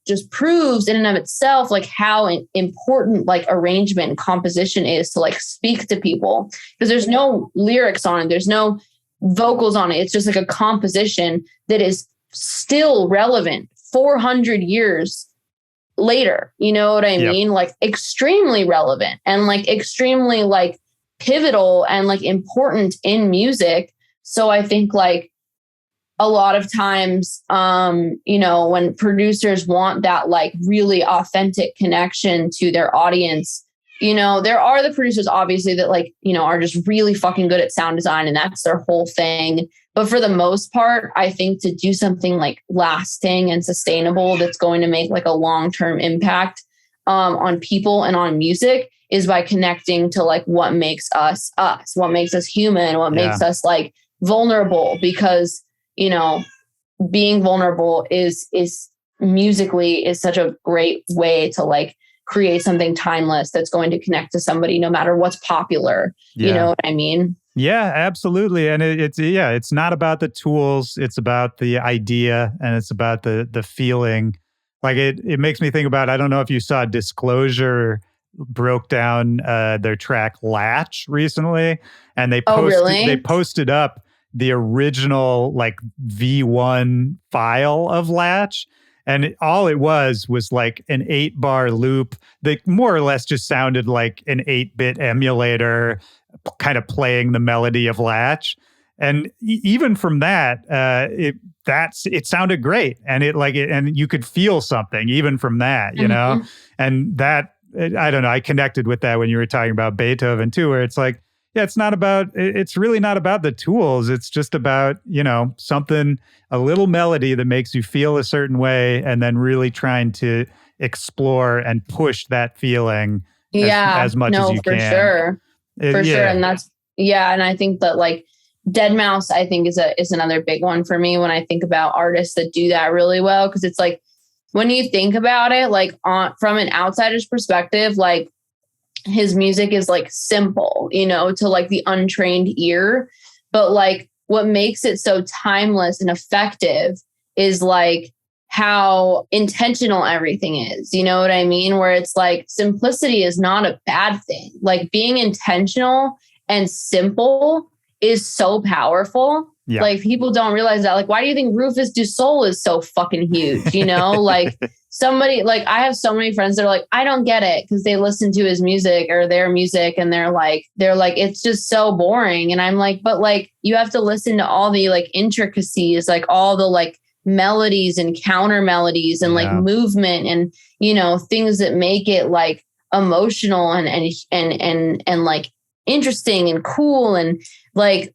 just proves in and of itself, like how important like arrangement and composition is to like speak to people, because there's no lyrics on it. There's no vocals on it. It's just like a composition that is still relevant 400 years later. You know what I mean? Like extremely relevant and like extremely like pivotal and like important in music. So I think like a lot of times, when producers want that like really authentic connection to their audience, there are the producers obviously that like, are just really fucking good at sound design and that's their whole thing. But for the most part, I think to do something like lasting and sustainable that's going to make like a long-term impact on people and on music is by connecting to like what makes us, what makes us human, what makes us like vulnerable, because being vulnerable is musically is such a great way to like create something timeless that's going to connect to somebody no matter what's popular. Yeah. You know what I mean? Yeah, absolutely. And it's not about the tools, it's about the idea, and it's about the feeling. Like it makes me think about, I don't know if you saw Disclosure broke down their track Latch recently, and Oh, really? they posted up the original like V1 file of Latch. And all it was like an 8-bar loop that more or less just sounded like an 8-bit emulator kind of playing the melody of Latch. And even from that, it sounded great, and and you could feel something even from that, you know. And that, I don't know, I connected with that when you were talking about Beethoven too, where it's like, yeah, it's really not about the tools. It's just about, you know, something, a little melody that makes you feel a certain way, and then really trying to explore and push that feeling as much as you for can. Sure. For sure. And that's, and I think that like Dead Mouse, I think is another big one for me when I think about artists that do that really well. Cause it's like, when you think about it, like from an outsider's perspective, like his music is like simple, you know, to like the untrained ear, but like what makes it so timeless and effective is like how intentional everything is. You know what I mean? Where it's like simplicity is not a bad thing. Like being intentional and simple is so powerful. Yeah. Like people don't realize that. Like, why do you think Rufus Du Sol is so fucking huge? You know, like somebody, like I have so many friends that are like, I don't get it, because they listen to his music or their music and they're like, it's just so boring. And I'm like, but like, you have to listen to all the like intricacies, like all the like melodies and counter melodies and like movement and, you know, things that make it like emotional and like interesting and cool. And like,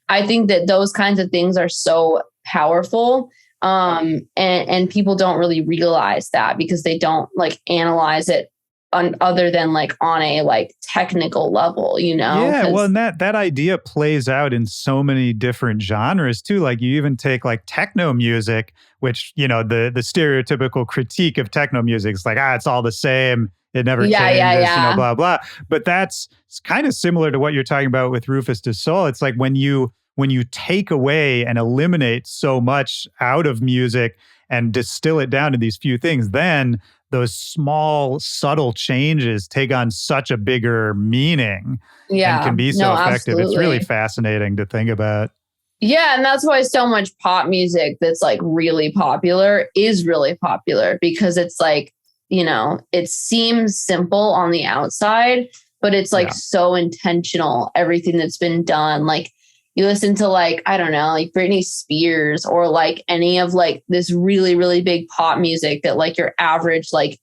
I think that those kinds of things are so powerful. And people don't really realize that because they don't like analyze it other than like on a like technical level, you know? Yeah, well, and that idea plays out in so many different genres too. Like you even take like techno music, which, you know, the stereotypical critique of techno music is like, it's all the same. It never changes, you know, blah, blah. But it's kind of similar to what you're talking about with Rufus Du Sol. It's like when you take away and eliminate so much out of music and distill it down to these few things, then those small, subtle changes take on such a bigger meaning and can be so effective. Absolutely. It's really fascinating to think about. Yeah, and that's why so much pop music that's like really popular is really popular, because it's like, you know, it seems simple on the outside, but it's like so intentional, everything that's been done. Like you listen to like, I don't know, like Britney Spears or like any of like this really, really big pop music that like your average like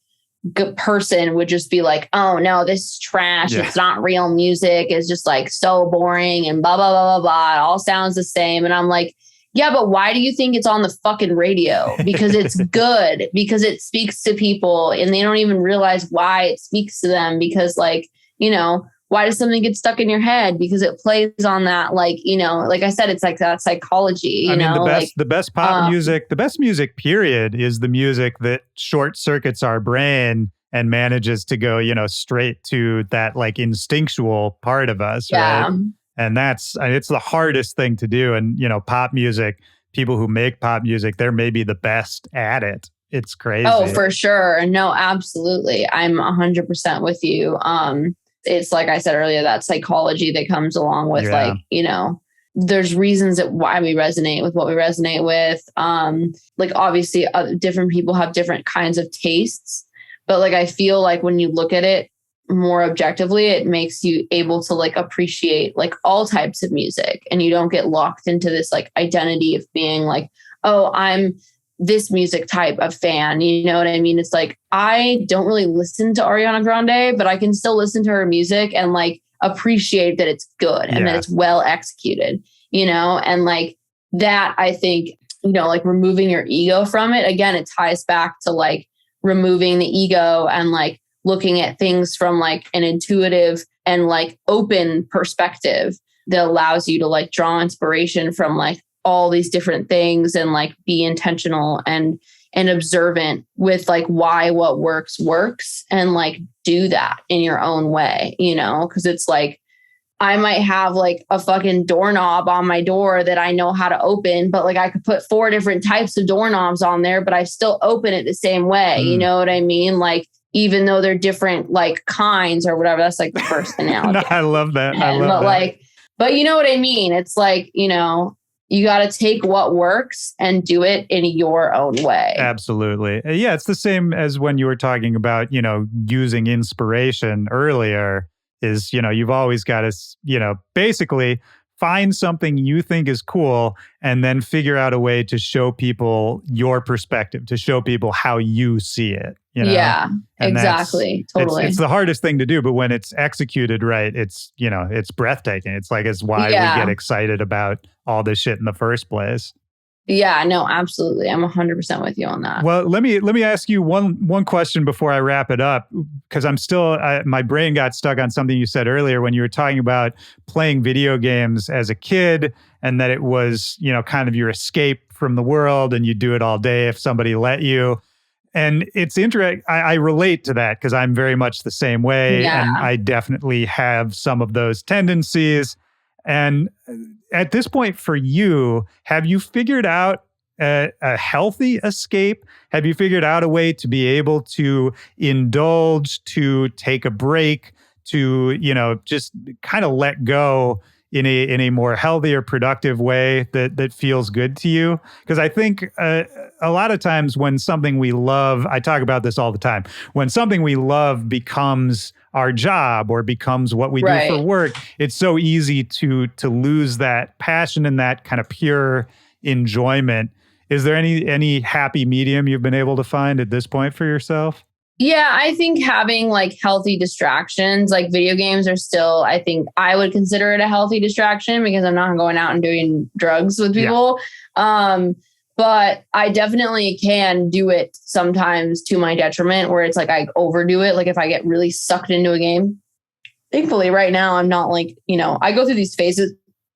person would just be like, oh no, this is trash. Yeah. It's not real music. It's just like so boring and blah, blah, blah, blah, blah. It all sounds the same. And I'm like, yeah, but why do you think it's on the fucking radio? Because it's good, because it speaks to people and they don't even realize why it speaks to them. Because like, you know, why does something get stuck in your head? Because it plays on that, like, you know, like I said, it's like that psychology, you know, the best pop music, the best music period is the music that short circuits our brain and manages to go, you know, straight to that like instinctual part of us. Yeah. Right. And it's the hardest thing to do. And, you know, pop music, people who make pop music, they're maybe the best at it. It's crazy. Oh, for sure. No, absolutely. I'm 100% with you. It's like I said earlier, that psychology that comes along with like, you know, there's reasons that why we resonate with what we resonate with. Like obviously different people have different kinds of tastes, but like, I feel like when you look at it more objectively, it makes you able to like appreciate like all types of music, and you don't get locked into this like identity of being like, oh, I'm this music type of fan. You know what I mean? It's like, I don't really listen to Ariana Grande, but I can still listen to her music and like appreciate that it's good and that it's well executed, you know? And like that, I think, you know, like removing your ego from it, again, it ties back to like removing the ego and like looking at things from like an intuitive and like open perspective that allows you to like draw inspiration from like all these different things and like be intentional and and observant with like why what works and like do that in your own way, you know, because it's like I might have like a fucking doorknob on my door that I know how to open, but like I could put 4 different types of doorknobs on there, but I still open it the same way. You know what I mean? Like, even though they're different like kinds or whatever, that's like the first analogy. No, I love that. I love that. Like, but you know what I mean? It's like, you know, you got to take what works and do it in your own way. Absolutely. Yeah, it's the same as when you were talking about, you know, using inspiration earlier is, you know, you've always got to, you know, basically find something you think is cool and then figure out a way to show people your perspective, to show people how you see it. You know? Yeah, and exactly. Totally. It's the hardest thing to do, but when it's executed right, it's, you know, it's breathtaking. It's like, it's why we get excited about all this shit in the first place. Yeah, no, absolutely. I'm 100% with you on that. Well, let me ask you one question before I wrap it up, because I'm still, my brain got stuck on something you said earlier when you were talking about playing video games as a kid and that it was, you know, kind of your escape from the world and you do it all day if somebody let you. And it's interesting. I relate to that because I'm very much the same way. Yeah. And I definitely have some of those tendencies. And at this point for you, have you figured out a healthy escape? Have you figured out a way to be able to indulge, to take a break, to, you know, just kind of let go in a more healthy or productive way that feels good to you? Because I think a lot of times when something we love, I talk about this all the time, when something we love becomes our job or becomes what we do for work, it's so easy to lose that passion and that kind of pure enjoyment. Is there any happy medium you've been able to find at this point for yourself? Yeah, I think having like healthy distractions, like video games are still, I think I would consider it a healthy distraction because I'm not going out and doing drugs with people. Yeah. But I definitely can do it sometimes to my detriment where it's like I overdo it. Like if I get really sucked into a game, thankfully right now I'm not like, you know, I go through these phases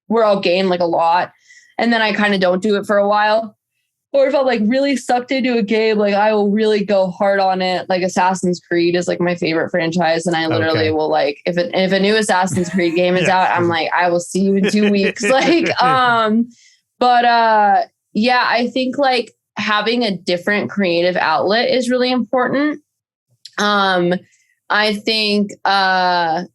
where I'll gain like a lot and then I kind of don't do it for a while. Or if I'm like really sucked into a game, like I will really go hard on it. Like Assassin's Creed is like my favorite franchise. And I literally will like, if a new Assassin's Creed game is out, I'm like, I will see you in 2 weeks. Like, yeah, I think like having a different creative outlet is really important. I think like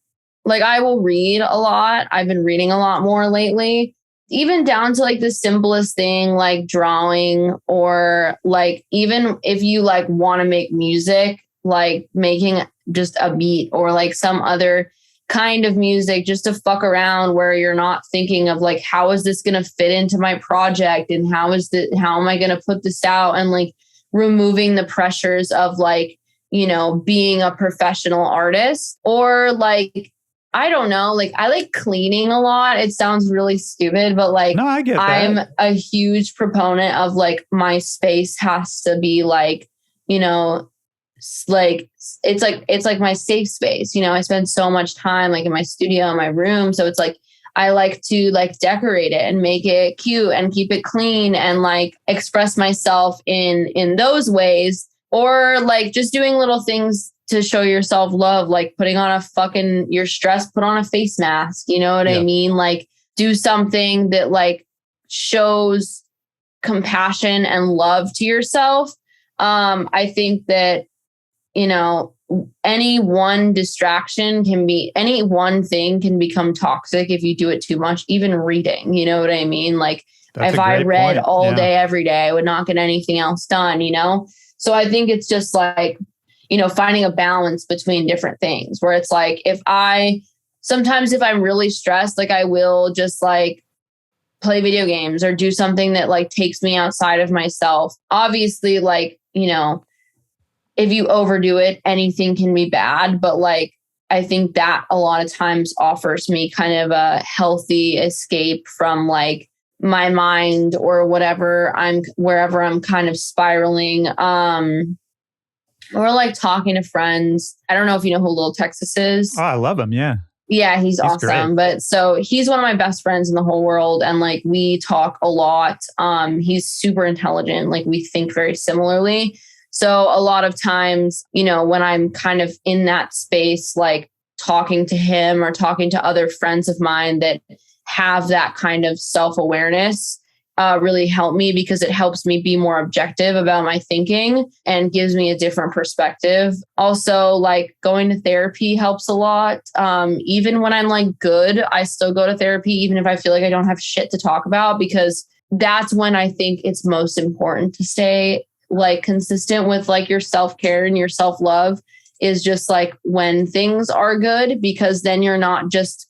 I will read a lot. I've been reading a lot more lately, even down to like the simplest thing, like drawing, or like even if you like want to make music, like making just a beat or like some other kind of music just to fuck around where you're not thinking of like, how is this going to fit into my project? And how am I going to put this out? And like removing the pressures of like, you know, being a professional artist or like, I don't know, like I like cleaning a lot. It sounds really stupid, but like no, I get that. I'm a huge proponent of like my space has to be like, you know, like it's like my safe space. You know, I spend so much time like in my studio, in my room. So it's like I like to like decorate it and make it cute and keep it clean and like express myself in those ways, or like just doing little things to show yourself love, like putting on you're stressed, put on a face mask. You know what I mean? Like do something that like shows compassion and love to yourself. I think that, you know, any one distraction any one thing can become toxic if you do it too much, even reading, you know what I mean? Like if I read all day, every day, I would not get anything else done, you know? So I think it's just like, you know, finding a balance between different things where it's like, sometimes if I'm really stressed, like I will just like play video games or do something that like takes me outside of myself. Obviously, like, you know, if you overdo it, anything can be bad. But like, I think that a lot of times offers me kind of a healthy escape from like my mind or wherever I'm kind of spiraling. Or like talking to friends. I don't know if you know who Little Texas is. Oh, I love him. Yeah. Yeah, he's Great. awesome. But so he's one of my best friends in the whole world. And like we talk a lot. He's super intelligent. Like we think very similarly. So a lot of times, when I'm kind of in that space, like talking to him or talking to other friends of mine that have that kind of self-awareness, really help me because it helps me be more objective about my thinking and gives me a different perspective. Also, like going to therapy helps a lot. Even when I'm like good, I still go to therapy, even if I feel like I don't have shit to talk about, because that's when I think it's most important to stay like consistent with like your self-care and your self-love, is just like when things are good, because then you're not just,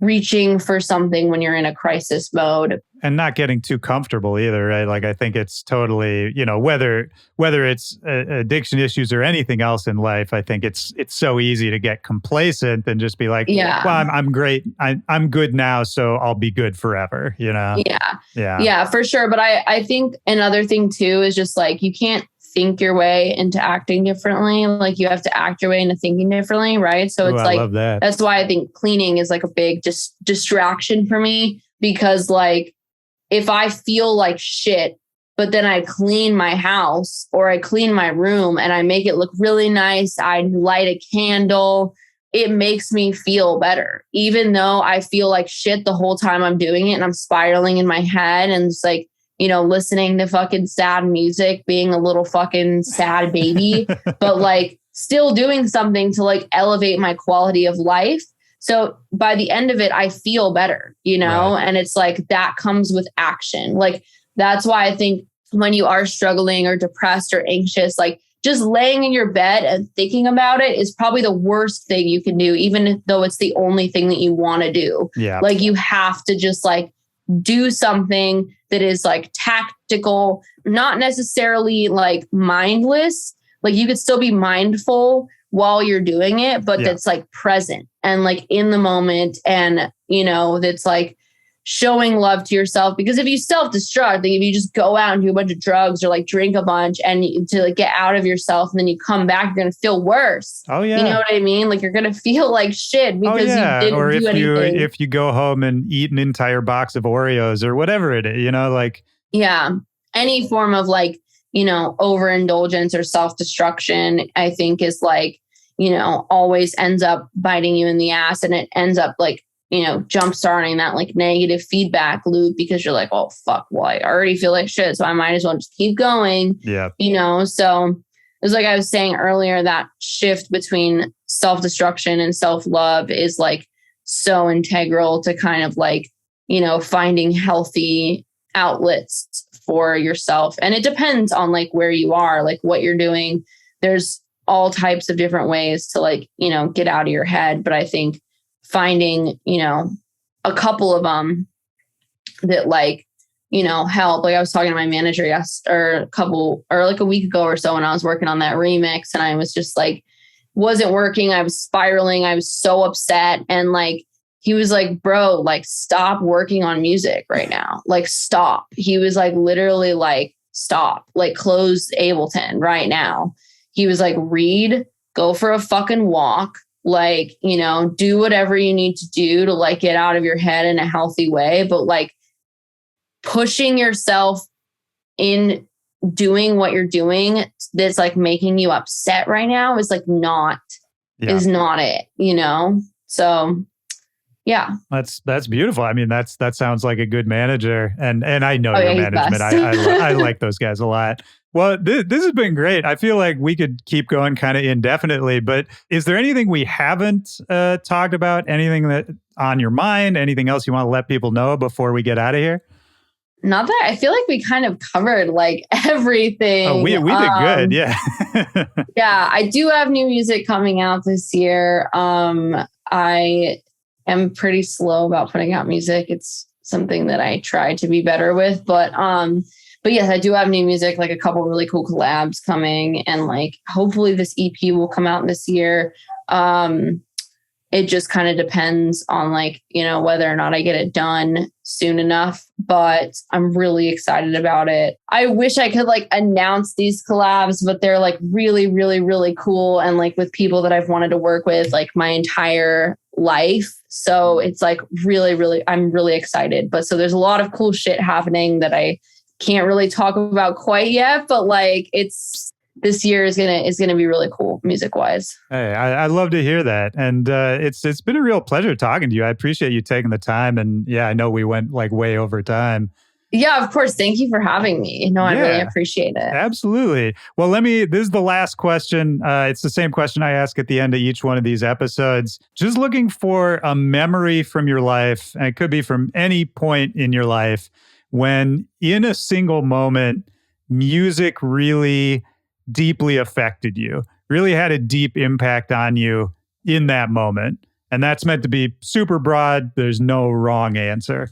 reaching for something when you're in a crisis mode. And not getting too comfortable either, right? Like I think it's totally, whether it's addiction issues or anything else in life, I think it's so easy to get complacent and just be like, yeah, well, I'm great. I'm good now, so I'll be good forever, Yeah, for sure. But I think another thing too is just like you can't think your way into acting differently. Like you have to act your way into thinking differently, right? So it's I like love that. That's why I think cleaning is like a big distraction for me, because like if I feel like shit, but then I clean my house or I clean my room and I make it look really nice, I light a candle, it makes me feel better, even though I feel like shit the whole time I'm doing it and I'm spiraling in my head and it's like, listening to fucking sad music, being a little fucking sad baby, but like still doing something to like elevate my quality of life. So by the end of it, I feel better, Right. and it's like that comes with action. Like that's why I think when you are struggling or depressed or anxious, like just laying in your bed and thinking about it is probably the worst thing you can do, even though it's the only thing that you want to do. Yeah. Like you have to just like do something that is like tactical, not necessarily like mindless. Like you could still be mindful while you're doing it, but that's like present and like in the moment. And, that's like showing love to yourself. Because if you self-destruct, like if you just go out and do a bunch of drugs or like drink a bunch and to like get out of yourself and then you come back, you're going to feel worse. Oh yeah. You know what I mean? Like you're going to feel like shit because you didn't or do anything. If you go home and eat an entire box of Oreos or whatever it is, like. Yeah. Any form of like, overindulgence or self-destruction, I think is like, always ends up biting you in the ass, and it ends up like, jump starting that like negative feedback loop because you're like, oh fuck, well, I already feel like shit, so I might as well just keep going. Yeah. So it was like I was saying earlier, that shift between self-destruction and self-love is like so integral to kind of like, finding healthy outlets for yourself. And it depends on like where you are, like what you're doing. There's all types of different ways to like, get out of your head. But I think finding, a couple of them that like, help. Like I was talking to my manager a week ago or so when I was working on that remix, and I was just like, wasn't working. I was spiraling. I was so upset. And like, he was like, bro, like stop working on music right now. Like stop. He was like, literally like, stop, like close Ableton right now. He was like, read, go for a fucking walk, like, do whatever you need to do to like get out of your head in a healthy way. But like pushing yourself in doing what you're doing that's like making you upset right now is like not it, So yeah. That's beautiful. I mean, that sounds like a good manager, and I know your management. I like those guys a lot. Well, this has been great. I feel like we could keep going kind of indefinitely, but is there anything we haven't talked about? Anything that on your mind? Anything else you want to let people know before we get out of here? Not that I feel like we kind of covered like everything. Oh, we did good. Yeah. Yeah, I do have new music coming out this year. I am pretty slow about putting out music. It's something that I try to be better with, but yes, I do have new music, like a couple really cool collabs coming, and like hopefully this EP will come out this year. It just kind of depends on like, whether or not I get it done soon enough, but I'm really excited about it. I wish I could like announce these collabs, but they're like really, really, really cool. And like with people that I've wanted to work with like my entire life. So it's like really, really, I'm really excited. But so there's a lot of cool shit happening that I can't really talk about quite yet, but like this year is gonna be really cool music wise. Hey, I love to hear that, and it's been a real pleasure talking to you. I appreciate you taking the time, and yeah, I know we went like way over time. Yeah, of course. Thank you for having me. I really appreciate it. Absolutely. Well, this is the last question. It's the same question I ask at the end of each one of these episodes. Just looking for a memory from your life, and it could be from any point in your life, when in a single moment, music really deeply affected you, really had a deep impact on you in that moment. And that's meant to be super broad. There's no wrong answer.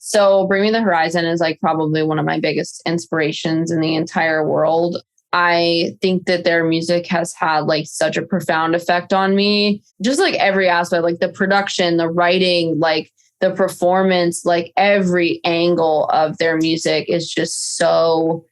So Bring Me the Horizon is like probably one of my biggest inspirations in the entire world. I think that their music has had like such a profound effect on me. Just like every aspect, like the production, the writing, like the performance, like every angle of their music is just so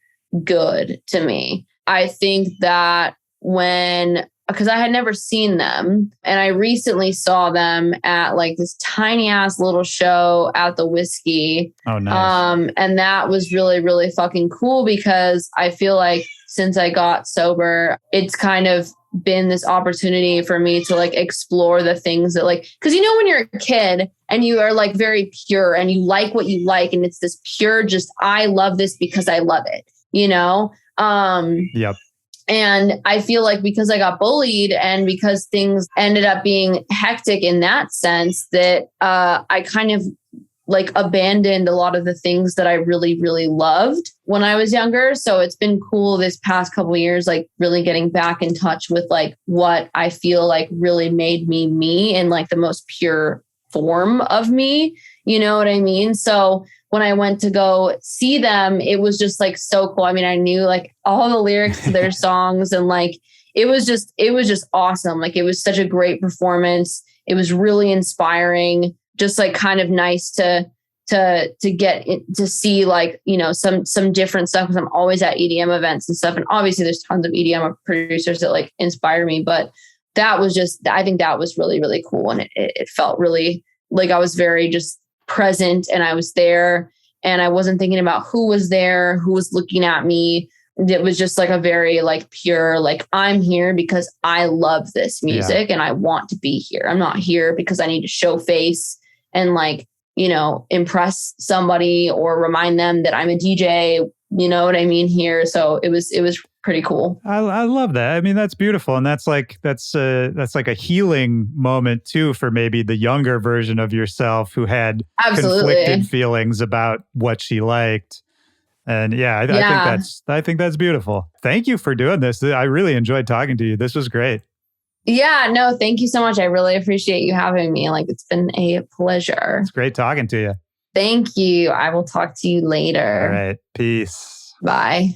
good to me. I think that because I had never seen them and I recently saw them at like this tiny ass little show at the Whiskey. Oh, nice. And that was really, really fucking cool because I feel like since I got sober, it's kind of been this opportunity for me to like explore the things that like, because when you're a kid and you are like very pure and you like what you like and it's this pure, just I love this because I love it. Yep. And I feel like because I got bullied and because things ended up being hectic in that sense that I kind of like abandoned a lot of the things that I really, really loved when I was younger. So it's been cool this past couple of years, like really getting back in touch with like what I feel like really made me in like the most pure form of me. You know what I mean? So when I went to go see them, it was just like so cool. I mean, I knew like all the lyrics to their songs and like, it was just awesome. Like it was such a great performance. It was really inspiring, just like kind of nice to get to see like, some different stuff. Cause I'm always at EDM events and stuff. And obviously there's tons of EDM producers that like inspire me, but that was I think that was really, really cool. And it felt really like I was very just present and I was there and I wasn't thinking about who was there, who was looking at me. It was just like a very like pure, like I'm here because I love this music and I want to be here. I'm not here because I need to show face and like, impress somebody or remind them that I'm a DJ, you know what I mean here. So it was pretty cool. I love that. I mean, that's beautiful. And that's like a healing moment too, for maybe the younger version of yourself who had conflicted feelings about what she liked. And I think that's beautiful. Thank you for doing this. I really enjoyed talking to you. This was great. Yeah, no, thank you so much. I really appreciate you having me. Like, it's been a pleasure. It's great talking to you. Thank you. I will talk to you later. All right. Peace. Bye.